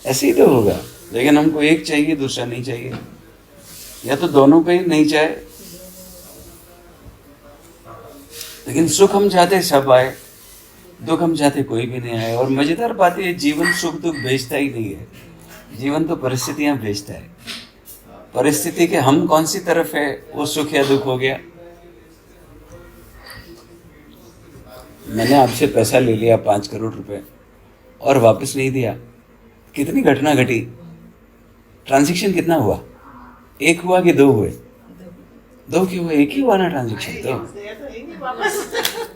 ऐसे ही तो होगा। लेकिन हमको एक चाहिए, दूसरा नहीं चाहिए, या तो दोनों का ही नहीं चाहे। लेकिन सुख हम चाहते सब आए, दुख हम चाहते कोई भी नहीं आए। और मजेदार बात है, जीवन सुख दुख भेजता ही नहीं है, जीवन तो परिस्थितियां भेजता है। परिस्थिति के हम कौन सी तरफ है वो सुख या दुख हो गया। मैंने आपसे पैसा ले लिया 5 करोड़ रुपए और वापस नहीं दिया, कितनी घटना घटी, ट्रांजैक्शन कितना हुआ, 1 हुआ कि 2 हुए? 2 क्यों हुए? 1 ही हुआ ना ट्रांजैक्शन तो।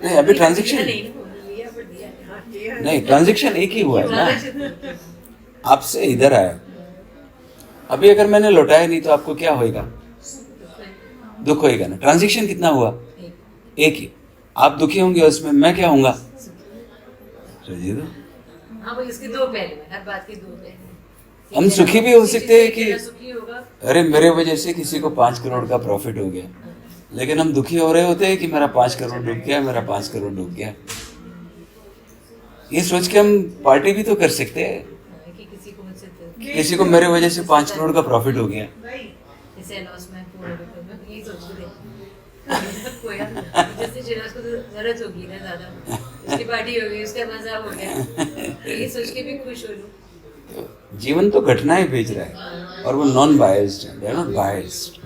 नहीं अभी ट्रांजैक्शन नहीं, ट्रांजैक्शन 1 ही हुआ है ना, आपसे इधर आया। अभी अगर मैंने लौटाया नहीं तो आपको क्या होएगा? दुख होएगा ना। ट्रांजैक्शन कितना हुआ? 1 ही। आप दुखी होंगे उसमें, मैं क्या होऊंगा? समझिए तो। हाँ वो इसके 2 पहलू हैं, हर बात के 2 पहलू। हम सुखी भी हो सकते हैं कि सुखी होगा, अरे मेरे वजह से किसी को 5 करोड़ का प्रॉफिट हो गया, लेकिन हम दुखी हो रहे होते हैं कि मेरा 5 करोड़ डूब गया, मेरा 5 करोड़ डूब गया। ये सोच के हम पार्टी भी तो कर सकते हैं कि किसी को मुझसे किसी को मेरे वजह से 5 करोड़ का प्रॉफिट हो गया। जैसे लॉस में पूरा यही सोच रहे कोई जैसे चिराज को तो जरूरत होगी ना ज्यादा, उसकी पार्टी हो गई, उसका मजा हो गया, ये सोच के भी खुश हो लूं। जीवन तो घटनाएं भेज रहा है और वो नॉन बायस्ड है, नॉट बायस्ड।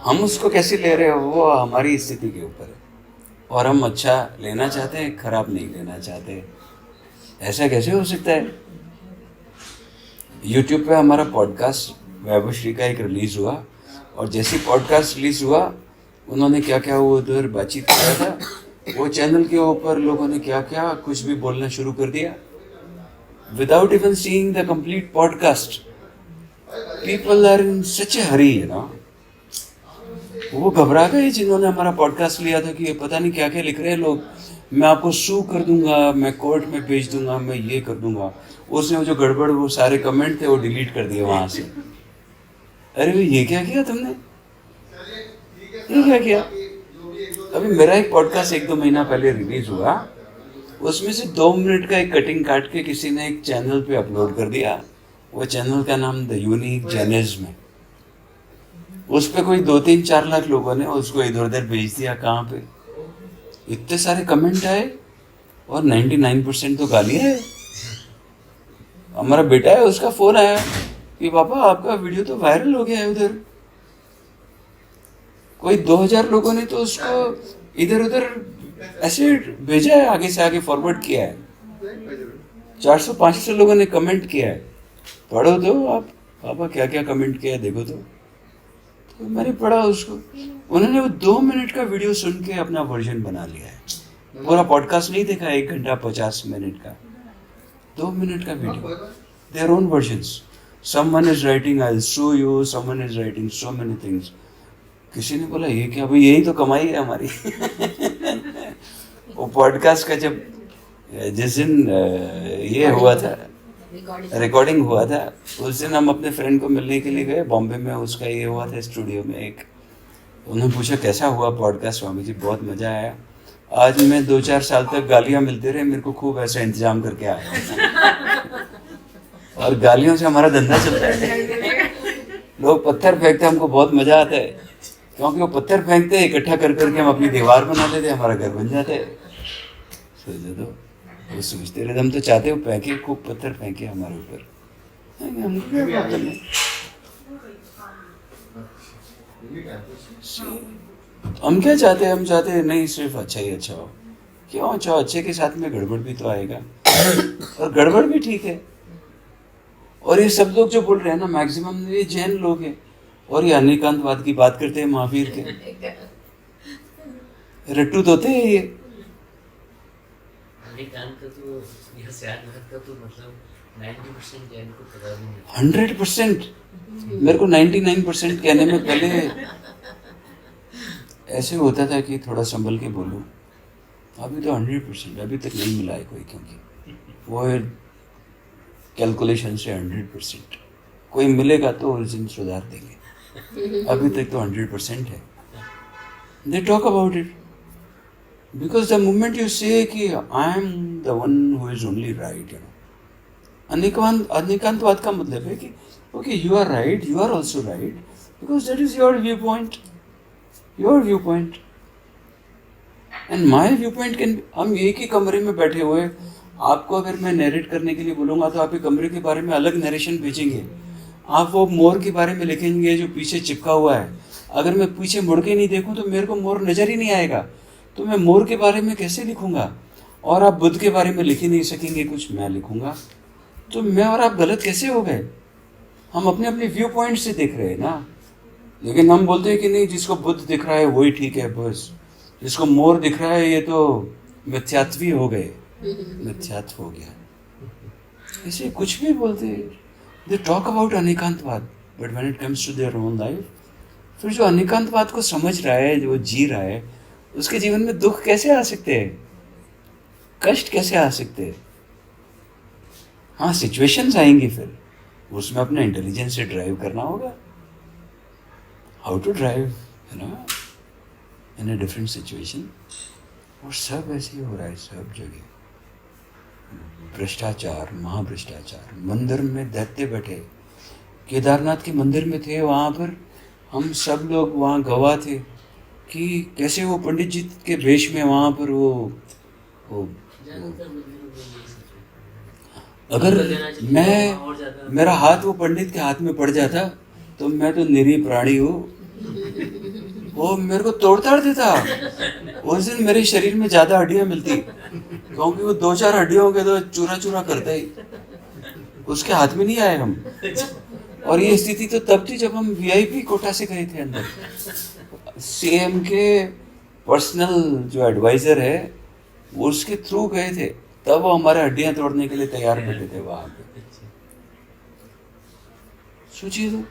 हम उसको कैसे ले रहे हो वो हमारी स्थिति के ऊपर है, और हम अच्छा लेना चाहते हैं, खराब नहीं लेना चाहते। ऐसा कैसे हो सकता है? YouTube पे हमारा पॉडकास्ट वैभवश्री का एक रिलीज हुआ, और जैसे पॉडकास्ट रिलीज हुआ उन्होंने क्या क्या वो उधर बातचीत किया था, वो चैनल के ऊपर लोगों ने क्या क्या कुछ भी बोलना शुरू कर दिया without even seeing the complete podcast. People are in such a hurry, you know. वो घबरा गए जिन्होंने हमारा पॉडकास्ट लिया था कि ये पता नहीं क्या क्या लिख रहे हैं लोग, मैं आपको सू कर दूंगा, मैं कोर्ट में भेज दूंगा, मैं ये कर दूंगा। उसने वो जो गड़बड़ वो सारे कमेंट थे वो डिलीट कर दिए वहां से। अरे ये क्या किया तुमने, ये क्या किया? अभी मेरा एक पॉडकास्ट 1-2 महीना पहले रिलीज हुआ, उसमें से 2 मिनट का एक कटिंग काट के किसी ने एक चैनल पे अपलोड कर दिया। वो चैनल का नाम द यूनिक जर्नलिज्म है। उस पे कोई 2-3-4 लाख लोगों ने उसको इधर उधर भेज दिया। कहाँ पे इतने सारे कमेंट आए और 99% तो गालियाँ है। हमारा बेटा है, उसका फोन आया कि पापा आपका वीडियो तो वायरल हो गया है उधर। कोई 2000 लोगों ने तो उसको इधर उधर ऐसे भेजा है, आगे से आगे फॉरवर्ड किया है। 400-500 लोगों ने कमेंट किया है। पढ़ो तो आप, पापा क्या क्या कमेंट किया है देखो तो मैंने पढ़ा उसको। उन्होंने वो 2 मिनट का वीडियो सुन के अपना वर्जन बना लिया है। पूरा पॉडकास्ट नहीं देखा, 1 घंटा 50 मिनट का, 2 मिनट का video, their own versions. Someone is writing I will sue you, someone is writing so many things. किसी ने बोला ये क्या भाई, यही तो कमाई है हमारी। वो पॉडकास्ट का जब जिस दिन ये हुआ था, रिकॉर्डिंग हुआ था, उस दिन हम अपने फ्रेंड को मिलने के लिए गए बॉम्बे में। उसका ये हुआ था स्टूडियो में एक। उन्होंने पूछा कैसा हुआ पॉडकास्ट? स्वामी जी बहुत मज़ा आया। आज मैं 2-4 साल तक गालियाँ मिलते रहे, मेरे को खूब ऐसा इंतजाम करके आया। और गालियों से हमारा धंधा चलता है। लोग पत्थर फेंकते, हमको बहुत मज़ा आता है, क्योंकि वो पत्थर फेंकते हैं, इकट्ठा कर करके हम अपनी दीवार बना लेते, हमारा घर बन जाता है। सोचो तो, वो सोचते रहे, हम तो चाहते हो फेंके, खूब पत्थर फेंके हमारे ऊपर, हमको क्या प्रॉब्लम है? हम क्या चाहते हैं? हम चाहते हैं नहीं सिर्फ अच्छा ही अच्छा हो। क्यों अच्छा? अच्छे के साथ में गड़बड़ भी तो आएगा, और गड़बड़ भी ठीक है। और ये सब लोग जो बोल रहे हैं ना, मैक्सिमम ये जैन लोग हैं, और ये अनेकांतवाद की बात करते हैं महावीर के। रट्टू तोते हैं ये। अनेकांत तो यह शायद तो मतलब 90% जैन को पता भी नहीं। 100%। मेरे को 99% कहने में पहले ऐसे होता था कि थोड़ा संभल के बोलूं। अभी तो 100%, अभी तक नहीं मिला है कोई, क्योंकि वो कैलकुलेशन से 100%। कोई मिलेगा तो उस दिन सुधार देंगे। अभी तक तो 100% है। They talk about it because the moment you say कि I am the one who is only right, you know, अनेकांतवाद का मतलब है कि okay, you are right, you are also right, because that is your viewpoint, and my view point can, हम एक ही कमरे में बैठे हुए, आपको अगर मैं नरेट करने के लिए बोलूँगा तो आपके कमरे के बारे में अलग नरेशन भेजेंगे। आप वो मोर के बारे में लिखेंगे जो पीछे चिपका हुआ है, अगर मैं पीछे मुड़ के नहीं देखूं तो मेरे को मोर नज़र ही नहीं आएगा, तो मैं मोर के बारे में कैसे लिखूंगा? और आप बुद्ध के बारे में लिख ही नहीं सकेंगे कुछ, मैं लिखूंगा तो मैं और आप गलत कैसे हो गए? हम अपने अपने व्यू पॉइंट से देख रहे हैं ना, लेकिन हम बोलते हैं कि नहीं, जिसको बुद्ध दिख रहा है वही ठीक है, बस जिसको मोर दिख रहा है ये तो मिथ्यात्वी हो गए, मिथ्यात्व हो गया। ऐसे कुछ भी बोलते हैं, दे टॉक अबाउट अनेकांतवाद, but when it comes to their own life, फिर जो अनेकांतवाद को समझ रहा है, जो जी रहा है, उसके जीवन में दुख कैसे आ सकते हैं, कष्ट कैसे आ सकते हैं? हाँ, सिचुएशंस आएंगी, फिर उसमें अपने इंटेलिजेंस से ड्राइव करना होगा, how to drive, you know, in a different situation. और सब ऐसे ही हो रहा है सब जगह, भ्रष्टाचार, महाभ्रष्टाचार। मंदिर में दैत्य बैठे, केदारनाथ के मंदिर में थे, वहाँ पर हम सब लोग वहाँ गवाह थे कि कैसे वो पंडित जी के वेश में वहाँ पर वो अगर मेरा हाथ वो पंडित के हाथ में पड़ जाता तो मैं तो निरीह प्राणी हूँ, वो मेरे को तोड़ ताड़ देता। उस दिन मेरे शरीर में ज्यादा हड्डियां मिलती, क्योंकि वो 2-4 हड्डियों के तो चूरा चूरा करता ही, उसके हाथ में नहीं आए हम। और ये स्थिति तो तब थी जब हम वीआईपी कोटा से गए थे अंदर, सीएम के पर्सनल जो एडवाइजर है वो उसके थ्रू गए थे, तब वो हमारे हड्डियां तोड़ने के लिए तैयार बैठे थे वहां पे। सोचिए तो,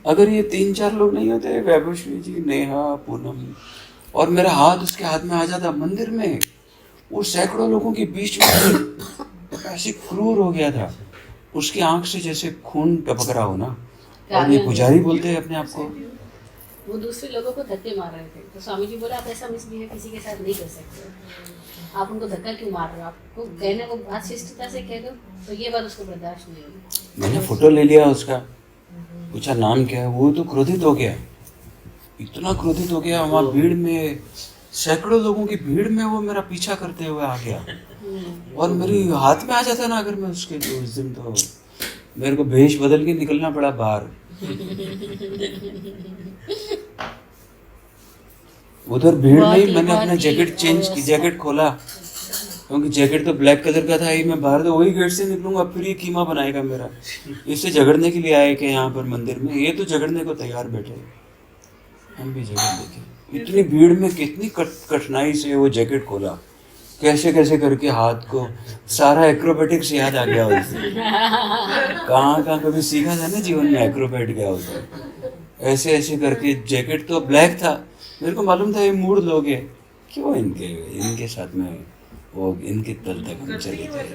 अगर ये 3-4 लोग नहीं होते, वैभवश्री जी, नेहा, पूनम, और मेरा हाथ उसके हाथ में आ जाता मंदिर में, वो सैकड़ों लोगों के बीच में ऐसे क्रूर हो गया था, उसकी आंख से जैसे खून टपक रहा हो ना। और ये पुजारी बोलते हैं अपने आप को, वो दूसरे लोगों को धक्के मार रहे थे, तो स्वामी जी बोले आप ऐसा मिसबिहेव किसी के साथ नहीं कर सकते, आप उनको धक्का क्यों मार रहे हो, आपको कहने को बात शिष्टता से कह दो, तो ये बात उसको बर्दाश्त नहीं होगी। मैंने फोटो ले लिया उसका, पूछा नाम क्या है, वो तो क्रोधित हो गया, इतना क्रोधित हो गया, वहाँ भीड़ में, सैकड़ों लोगों की भीड़ में वो मेरा पीछा करते हुए आ गया, और मेरी हाथ में आ जाता ना अगर मैं उसके, तो उस दिन तो मेरे को भेष बदल के निकलना पड़ा बाहर। उधर भीड़ में मैंने अपना जैकेट चेंज की, जैकेट खोला, क्योंकि जैकेट तो ब्लैक कलर का था ही, मैं बाहर तो वही गेट से निकलूंगा, फिर ये कीमा बनाएगा मेरा, इससे झगड़ने के लिए आए कि यहाँ पर मंदिर में, ये तो झगड़ने को तैयार बैठे, हम भी झगड़ देखे। इतनी भीड़ में कितनी कठिनाई से वो जैकेट खोला, कैसे कैसे करके हाथ को, सारा एक्रोबेटिक्स याद आ गया उससे, कहाँ कभी सीखा था ना जीवन में, एक्रोबेट गया उसे, ऐसे ऐसे करके। जैकेट तो ब्लैक था, मेरे को मालूम था ये मूड लोग है, क्यों इनके साथ में वो इनके तल तक हम चले जाए।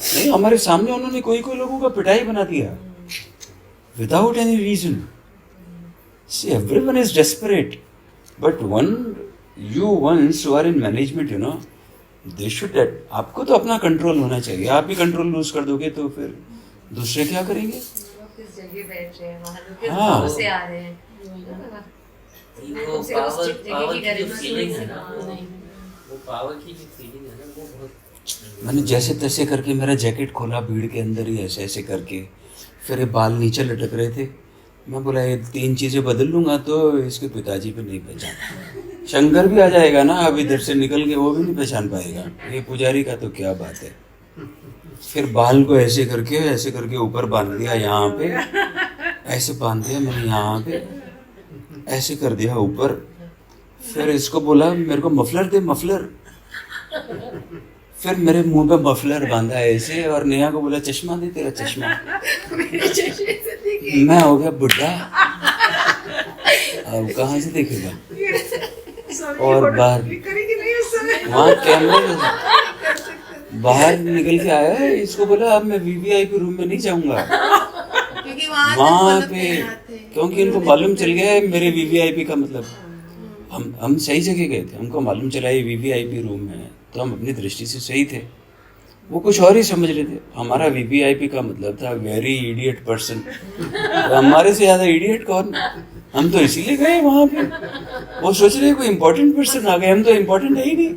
नहीं, हमारे सामने उन्होंने कोई लोगों का पिटाई बना दिया without any reason. See, everyone is desperate, but you ones who are in management, you know, they should, आपको तो अपना कंट्रोल होना चाहिए, आप ही कंट्रोल लूज कर दोगे तो फिर दूसरे क्या करेंगे? किस जगह बैठ रहे हैं, वहाँ लोग किस हाँ। भाव से आ रहे हैं, वो पावर की जो फीलिंग है ना, वो पावर की जो फीलिंग है ना, वो बहुत। मैंने जैसे तैसे करके मेरा जैकेट खोला, भीड़ के अंदर ही ऐसे ऐसे करके, फिर ये बाल नीचे लटक रहे थे, मैं बोला ये 3 चीज़ें बदल लूँगा तो इसके पिताजी पे नहीं पहचान, शंकर भी आ जाएगा ना अब इधर से निकल के, वो भी नहीं पहचान पाएगा, ये पुजारी का तो क्या बात है। फिर बाल को ऐसे करके ऊपर बांध दिया, यहाँ पे ऐसे बांध दिया मैंने, यहाँ पे ऐसे कर दिया ऊपर। फिर इसको बोला मेरे को मफलर दे, मफलर, फिर मेरे मुंह पे मफलर बांधा ऐसे, और नेहा को बोला चश्मा दे, तेरा चश्मा। मैं हो गया बुढ़ा, अब कहाँ से देखेगा। और बाहर वहाँ कैमरे बाहर निकल के आया है, इसको बोला अब मैं वीवीआईपी रूम में नहीं जाऊंगा क्योंकि वहाँ पे, क्योंकि इनको मालूम चल गया है मेरे वीवीआईपी का मतलब। हम सही जगह गए थे, हमको मालूम चला ये वीवीआईपी रूम है, तो हम अपनी दृष्टि से सही थे, वो कुछ और ही समझ रहे थे। हमारा वीवीआईपी का मतलब था वेरी इडियट पर्सन, हमारे से ज़्यादा इडियट कौन, हम तो इसीलिए गए वहाँ पे। वो सोच रहे कोई इम्पोर्टेंट पर्सन आ गए, हम तो इम्पोर्टेंट है ही नहीं।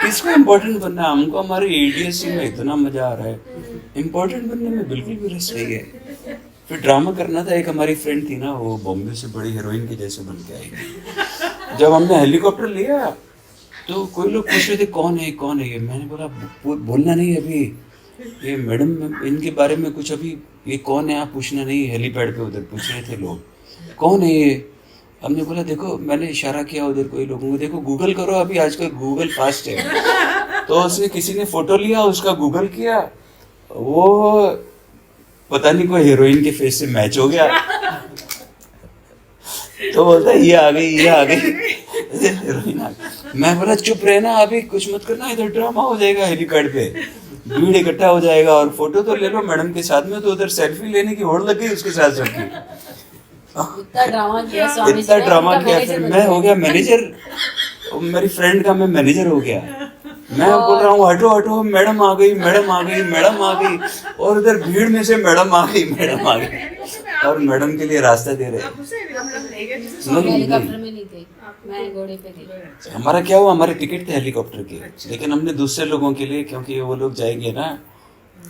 किसको इम्पोर्टेंट बनना है? हमको हमारे ADSC में इतना मजा आ रहा है, इम्पोर्टेंट बनने में बिल्कुल भी रस नहीं है। फिर ड्रामा करना था। एक हमारी फ्रेंड थी ना, वो बॉम्बे से बड़ी हीरोइन के जैसे बन के आई। जब हमने हेलीकॉप्टर लिया तो कोई लोग पूछ रहे थे कौन है कौन है ये। मैंने बोला बोलना नहीं अभी, ये मैडम इनके बारे में कुछ अभी, ये कौन है आप पूछना नहीं। हेलीपैड पे उधर पूछ रहे थे लोग कौन है ये। हमने बोला देखो, मैंने इशारा किया उधर कोई लोगों को, देखो गूगल करो, अभी आजकल गूगल फास्ट है। तो उसने किसी ने फोटो लिया, उसका गूगल किया, वो पता नहीं कोई हीरोइन के फेस से मैच हो गया। तो बोलता ये आ गई ये आ गई हीरोइन आ गई। मैं बोला चुप रहना, अभी कुछ मत करना, इधर ड्रामा हो जाएगा हेलीपैड पे, भीड़ इकट्ठा हो जाएगा और फोटो तो ले लो मैडम के साथ में। तो उधर सेल्फी लेने की होड़ लग गई उसके साथ सबकी। इतना ड्रामा किया स्वामी जी इतना ने, ड्रामा उनका किया, मैनेजर फिर बन मैं गया। हो गया मैनेजर। मेरी फ्रेंड का मैं मैनेजर हो गया। मैं बोल रहा हूँ हटो हटो, मैडम आ गई मैडम आ गई मैडम आ गई, और उधर भीड़ में से मैडम आ गई मैडम आ गई, और मैडम के लिए रास्ता दे रहे। आप उसे हेलीकॉप्टर ले गए जिससे स्वामी नहीं, हेलीकॉप्टर में नहीं थे, मैं घोड़े पे थी। हमारा क्या हुआ, हमारे टिकट थे हेलीकॉप्टर के, लेकिन हमने दूसरे लोगों के लिए, क्योंकि वो लोग जाएंगे ना,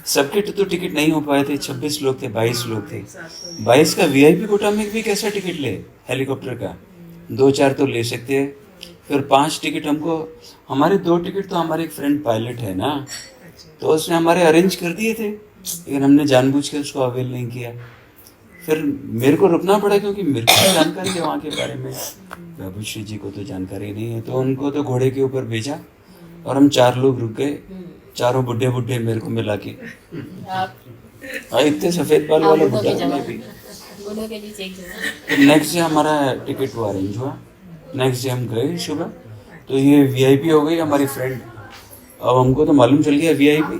सबके तो टिकट नहीं हो पाए थे। 26 लोग थे, 22 लोग थे। 22 का VIP कोटा में भी कैसा टिकट ले हेलीकॉप्टर का? 2-4 तो ले सकते हैं। फिर 5 टिकट हमको, हमारे 2 टिकट तो हमारे एक फ्रेंड पायलट है ना, तो उसने हमारे अरेंज कर दिए थे, लेकिन हमने जानबूझ के उसको अवेल नहीं किया। फिर मेरे को रुकना पड़ा, क्योंकि मेरे को जानकारी है वहाँ के बारे में, बाबू श्री जी को तो जानकारी नहीं है। तो उनको तो घोड़े के ऊपर भेजा और हम 4 लोग रुक गए, चारों बुढ़े बुढ़े मेरे को मिला के। आप इतने सफेद बाल वाला बुढ़ा था मैं भी। बूढ़ों के नीचे एक जगह। नेक्स्ट डे हमारा टिकट वो अरेंज हुआ। नेक्स्ट डे हम गए सुबह, तो ये VIP हो गई हमारी फ्रेंड। अब हमको तो मालूम चल गया VIP,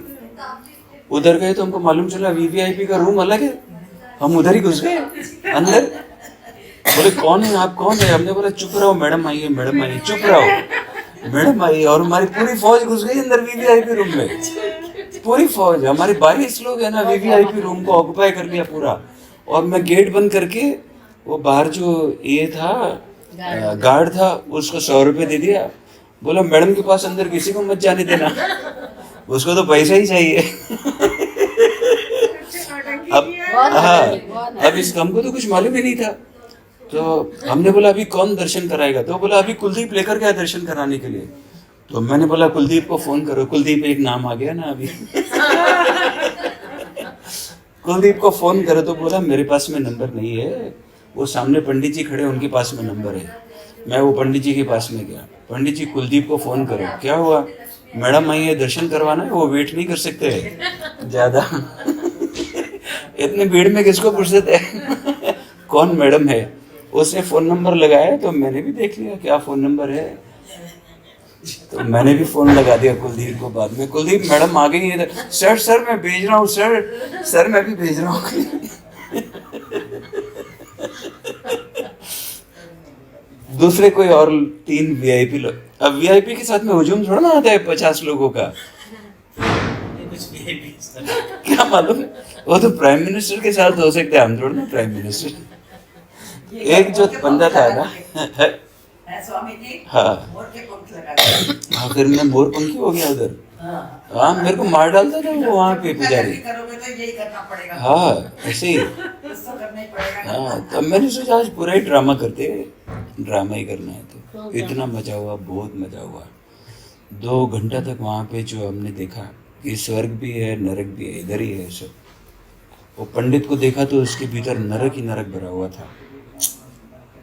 उधर गए तो हमको मालूम चला VIP का रूम अलग है। हम उधर ही घुस गए अंदर। बोले कौन है आप कौन है? हमने बोला चुप रहो मैडम आई है मैडम आई है, चुप रहो मैडम आई। और हमारी पूरी फौज घुस गई अंदर VIP रूम में, पूरी फौज। हमारे 22 लोग है ना, VIP रूम को ऑक्युपाई कर लिया पूरा। और मैं गेट बंद करके, वो बाहर जो ये था गार्ड था, उसको 100 रुपये दे दिया। बोला मैडम के पास अंदर किसी को मत जाने देना, उसको तो पैसा ही चाहिए। अब हाँ, अब इस हमको तो कुछ मालूम ही नहीं था। तो हमने बोला अभी कौन दर्शन कराएगा? तो बोला अभी कुलदीप लेकर गया दर्शन कराने के लिए। तो मैंने बोला कुलदीप को फोन करो। कुलदीप एक नाम आ गया ना अभी। कुलदीप को फोन करो। तो बोला मेरे पास में नंबर नहीं है, वो सामने पंडित जी खड़े, उनके पास में नंबर है। मैं वो पंडित जी के पास में गया। पंडित जी कुलदीप को फोन करो। क्या हुआ? मैडम आई है, दर्शन करवाना है, वो वेट नहीं कर सकते ज्यादा। इतनी भीड़ में किसको फुर्सत है? कौन मैडम है? उसने फोन नंबर लगाया, तो मैंने भी देख लिया क्या फोन नंबर है। तो मैंने भी फोन लगा दिया कुलदीप को। बाद में कुलदीप मैडम आ गई है। सर मैं भेज रहा हूँ सर मैं भी भेज रहा हूँ। दूसरे कोई और 3 VIP लोग। अब VIP के साथ में हुजूम थोड़ा ना आता है 50 लोगों का। कुछ VIP क्या मालूम, वो तो प्राइम मिनिस्टर के साथ हो सकता है, हम थोड़ा ना प्राइम मिनिस्टर। एक जो बंदा था ना, स्वामी जी हाँ मोर के पंख लगा दिए। आखिर में मोर पंखी हो गया उधर। हाँ मेरे को मार डालता था वो वहाँ पे पुजारी। करोगे तो यही करना पड़ेगा। हाँ ऐसे ही। कुछ तो करना ही पड़ेगा। हाँ तब मैंने सोचा आज पूरा ही ड्रामा करते हैं, ड्रामा ही करना है। तो इतना मजा हुआ, बहुत मजा हुआ। 2 घंटा तक वहाँ पे जो हमने देखा कि स्वर्ग भी है नरक भी है, इधर ही है सब। वो पंडित को देखा तो उसके भीतर नरक ही नरक भरा हुआ था,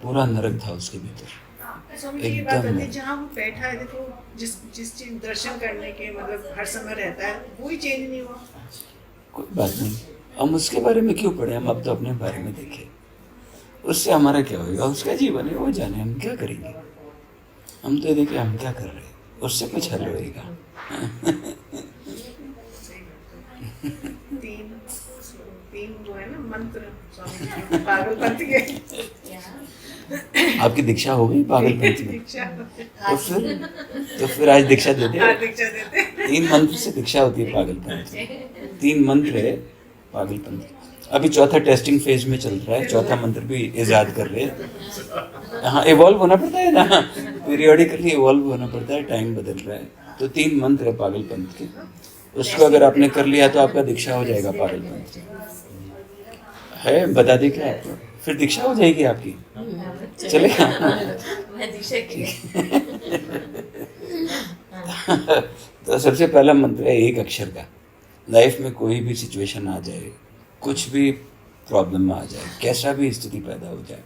पूरा नरक था उसके भीतर। स्वामी जी ये बात बताइए, जहाँ वो बैठा है देखो, जिस चीज दर्शन करने के मतलब हर समय रहता है, कोई चेंज नहीं हुआ। कोई बात नहीं, हम उसके बारे में क्यों पढ़े, हम अब तो अपने बारे में देखें। उससे हमारा क्या होगा, उसका जीवन है, वो जाने हम क्या करेंगे। हम तो देखें हम क्या कर रहे हैं, उससे कुछ हल होएगा। तीन वो है ना मंत्र स्वामी जी पागलपंथी के। आपकी दीक्षा हो गई पागलपंथी में? दीक्षा तो फिर आज दीक्षा देते हैं। दीक्षा देते। 3 मंत्र से दीक्षा होती है पागलपंथी। 3 मंत्र है पागलपंथी। अभी चौथा टेस्टिंग फेज में चल रहा है, चौथा मंत्र भी इजाद कर रहे हैं। हाँ, इवॉल्व होना पड़ता है ना, पीरियोडिकली इवॉल्व होना पड़ता है, टाइम बदल रहा है। तो 3 मंत्र है पागलपंथ के, उसको अगर आपने कर लिया तो आपका दीक्षा हो जाएगा पागलपंथ है। बता दें क्या आपको, फिर दीक्षा हो जाएगी आपकी, चलेगा। मैं दीक्षा की तो सबसे पहला मंत्र है एक अक्षर का। लाइफ में कोई भी सिचुएशन आ जाए, कुछ भी प्रॉब्लम में आ जाए, कैसा भी स्थिति पैदा हो जाए,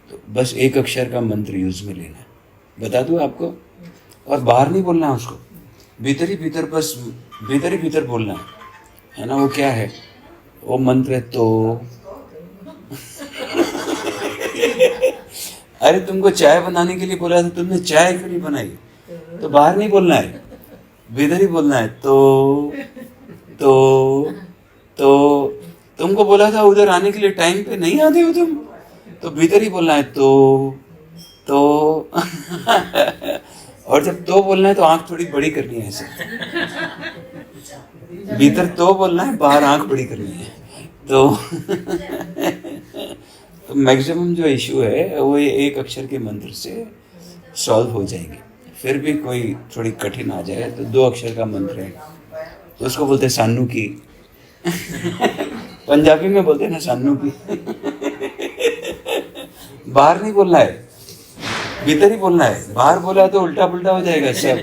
तो बस एक अक्षर का मंत्र यूज में लेना है। बता दूं आपको, और बाहर नहीं बोलना है उसको, भीतर ही भीतर, बस भीतर ही भीतर बोलना है ना। वो क्या है, वो मंत्र है तो। अरे तुमको चाय बनाने के लिए बोला था, तुमने चाय क्यों नहीं बनाई? तो बाहर नहीं बोलना है, भीतर ही बोलना है तो। तुमको बोला था उधर आने के लिए, टाइम पे नहीं आते हो तुम, तो भीतर ही बोलना है तो। और जब तो बोलना है तो आंख थोड़ी बड़ी करनी है ऐसे, भीतर तो बोलना है, बाहर आंख बड़ी करनी है तो। तो मैक्सिमम जो इशू है वो ये एक अक्षर के मंत्र से सॉल्व हो जाएंगे। फिर भी कोई थोड़ी कठिन आ जाए तो 2 अक्षर का मंत्र है, तो उसको बोलते हैं सानू की। पंजाबी में बोलते हैं ना सानू की। बाहर नहीं बोलना है, भीतर ही बोलना है। बाहर बोला तो उल्टा पुल्टा हो जाएगा सब।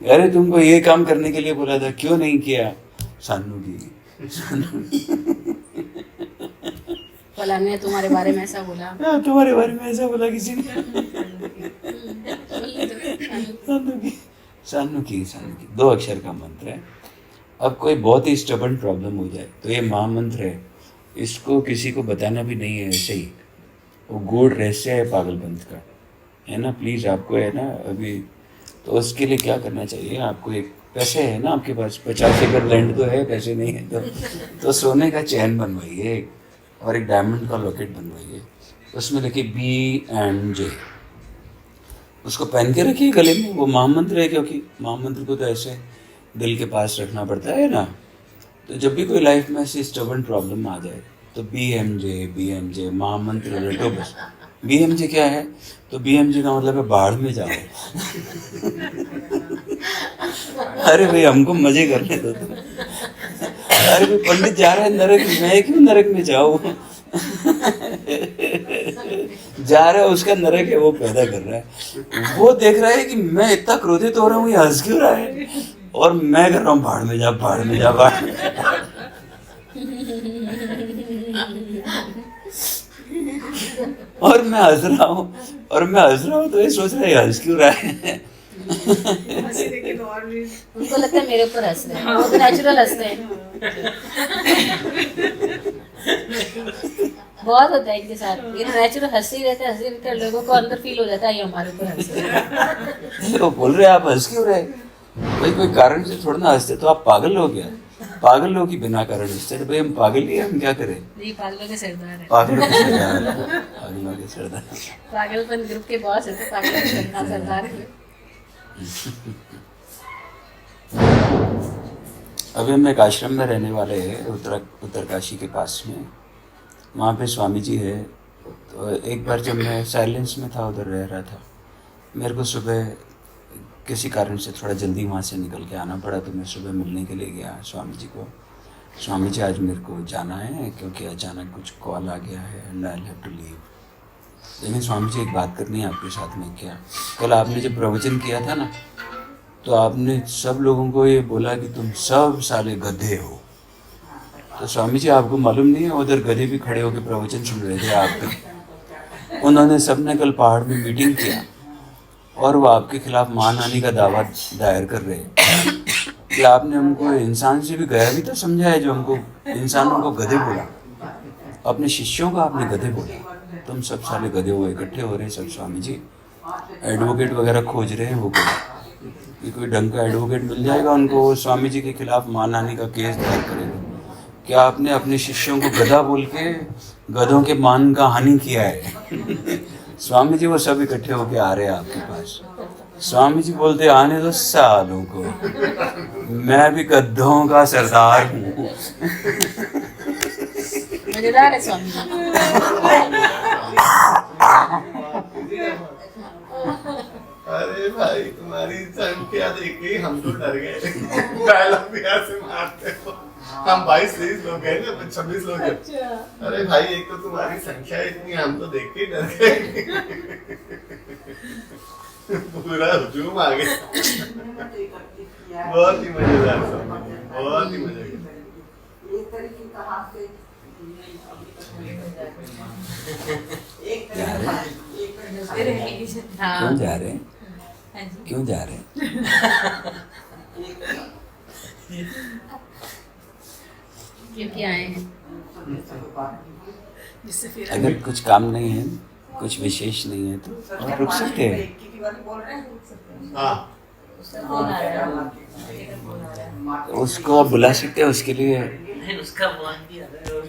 अरे तुमको ये काम करने के लिए बोला था, क्यों नहीं किया? सानू की। फलाने ने तुम्हारे बारे में ऐसा बोला। हाँ, तुम्हारे बारे में ऐसा बोला किसी ने। सानू की 2 अक्षर का मंत्र है। अब कोई बहुत ही स्टबर्न प्रॉब्लम हो जाए तो ये महामंत्र है, इसको किसी को बताना भी नहीं है, ऐसे ही वो गूढ़ रहस्य है पागलपंथ का, है ना। प्लीज़ आपको है ना अभी, तो उसके लिए क्या करना चाहिए आपको, एक पैसे है ना आपके पास, 50 एकड़ लैंड तो है, पैसे नहीं है तो सोने का चैन बनवाइए और एक डायमंड का लॉकेट बनवाइए, उसमें लिखिए BMJ, उसको पहन के रखिए गले में। वो महामंत्र है, क्योंकि महामंत्र को तो ऐसे दिल के पास रखना पड़ता है ना। तो जब भी कोई लाइफ में ऐसी स्टबर्न प्रॉब्लम आ जाए तो BMJ महामंत्र रटो बस। BMJ क्या है, तो BMJ का मतलब है बाढ़ में जाओ। अरे भाई हमको मजे करने दो तुम। अरे भाई पंडित जा रहा है नरक, मैं क्यों नरक में जाऊँ? जा रहा है, उसका नरक है, वो पैदा कर रहा है। वो देख रहा है कि मैं इतना क्रोधित हो रहा हूँ, ये हंस क्यों रहा है, और मैं कर रहा हूँ बाढ़ में जा। और मैं हंस रहा हूँ तो ये सोच रहा है हंस क्यों रहा है। उनको लगता है मेरे ऊपर हंस रहे हैं, वो तो नेचुरल हंसते हैं। बहुत होता है इनके साथ, ये नेचुरल हंसते ही रहते हैं। लोगों को अंदर फील हो जाता है ये हमारे ऊपर हंस रहे हैं। वो बोल रहे आप हंस क्यों रहे भाई, कोई कारण से थोड़ा ना हंसते, तो आप पागल हो गया। पागल लोग ही बिना कारण हंसते, तो भाई हम पागल ही, हम क्या करें? ये पागलों के सरदार है। पागलों के सरदार। पागलपन ग्रुप के बॉस है, तो पागलों के सरदार है। अभी हम एक आश्रम में रहने वाले हैं, उत्तरकाशी के पास में। वहाँ पे स्वामी जी है। तो एक बार जब मैं साइलेंस में था, उधर रह रहा था, मेरे को सुबह किसी कारण से थोड़ा जल्दी वहाँ से निकल के आना पड़ा, तो मैं सुबह मिलने के लिए गया स्वामी जी को। स्वामी जी आज मेरे को जाना है क्योंकि अचानक कुछ कॉल आ गया है and I have to leave. लेकिन स्वामी जी एक बात करनी है आपके साथ में। क्या? कल आपने जब प्रवचन किया था ना, तो आपने सब लोगों को ये बोला कि तुम सब साले गधे हो। तो स्वामी जी आपको मालूम नहीं है, उधर गधे भी खड़े होकर प्रवचन सुन रहे थे आपके। उन्होंने सबने कल पहाड़ में मीटिंग किया और वो आपके खिलाफ मानहानि का दावा दायर कर रहे हैं कि आपने हमको इंसान से भी गया भी तो समझा है, जो हमको इंसानों को गधे बोला, अपने शिष्यों को आपने गधे बोला। तुम सब साले गधे हो, इकट्ठे हो रहे सब स्वामी जी, एडवोकेट वगैरह खोज रहे हैं। वो कि कोई ढंग का एडवोकेट मिल जाएगा उनको, वो स्वामी जी के खिलाफ मानहानि का केस दायर करेगा। क्या आपने अपने शिष्यों को गधा बोल के गधों के मान का हानि किया है? स्वामी जी वो सब इकट्ठे होके आ रहे हैं आपके पास। स्वामी जी बोलते आने दो सालों को, मैं भी गद्धों का सरदार हूँ। मजेदार है स्वामी जी। अरे भाई तुम्हारी संख्या देख के हम तो डर गए। डायलॉग भी ऐसे मारते हो। हम 22-23 लोग गए ना, 26 लोग हैं। अरे भाई एक तो तुम्हारी संख्या इतनी, हम तो देख के डर गए। पूरा हुजूम आ गया। बहुत ही मजेदार, बहुत ही मजेदार। एक तरीके का हाथ से क्यों जा रहे हैं? क्यों जा रहे हैं? क्योंकि आए हैं। जिससे फिर अगर कुछ काम नहीं है, कुछ विशेष नहीं है तो और रुक सकते हैं। हाँ उसको आप बुला सकते हैं, उसके लिए नहीं, उसका मान भी आ रहा है।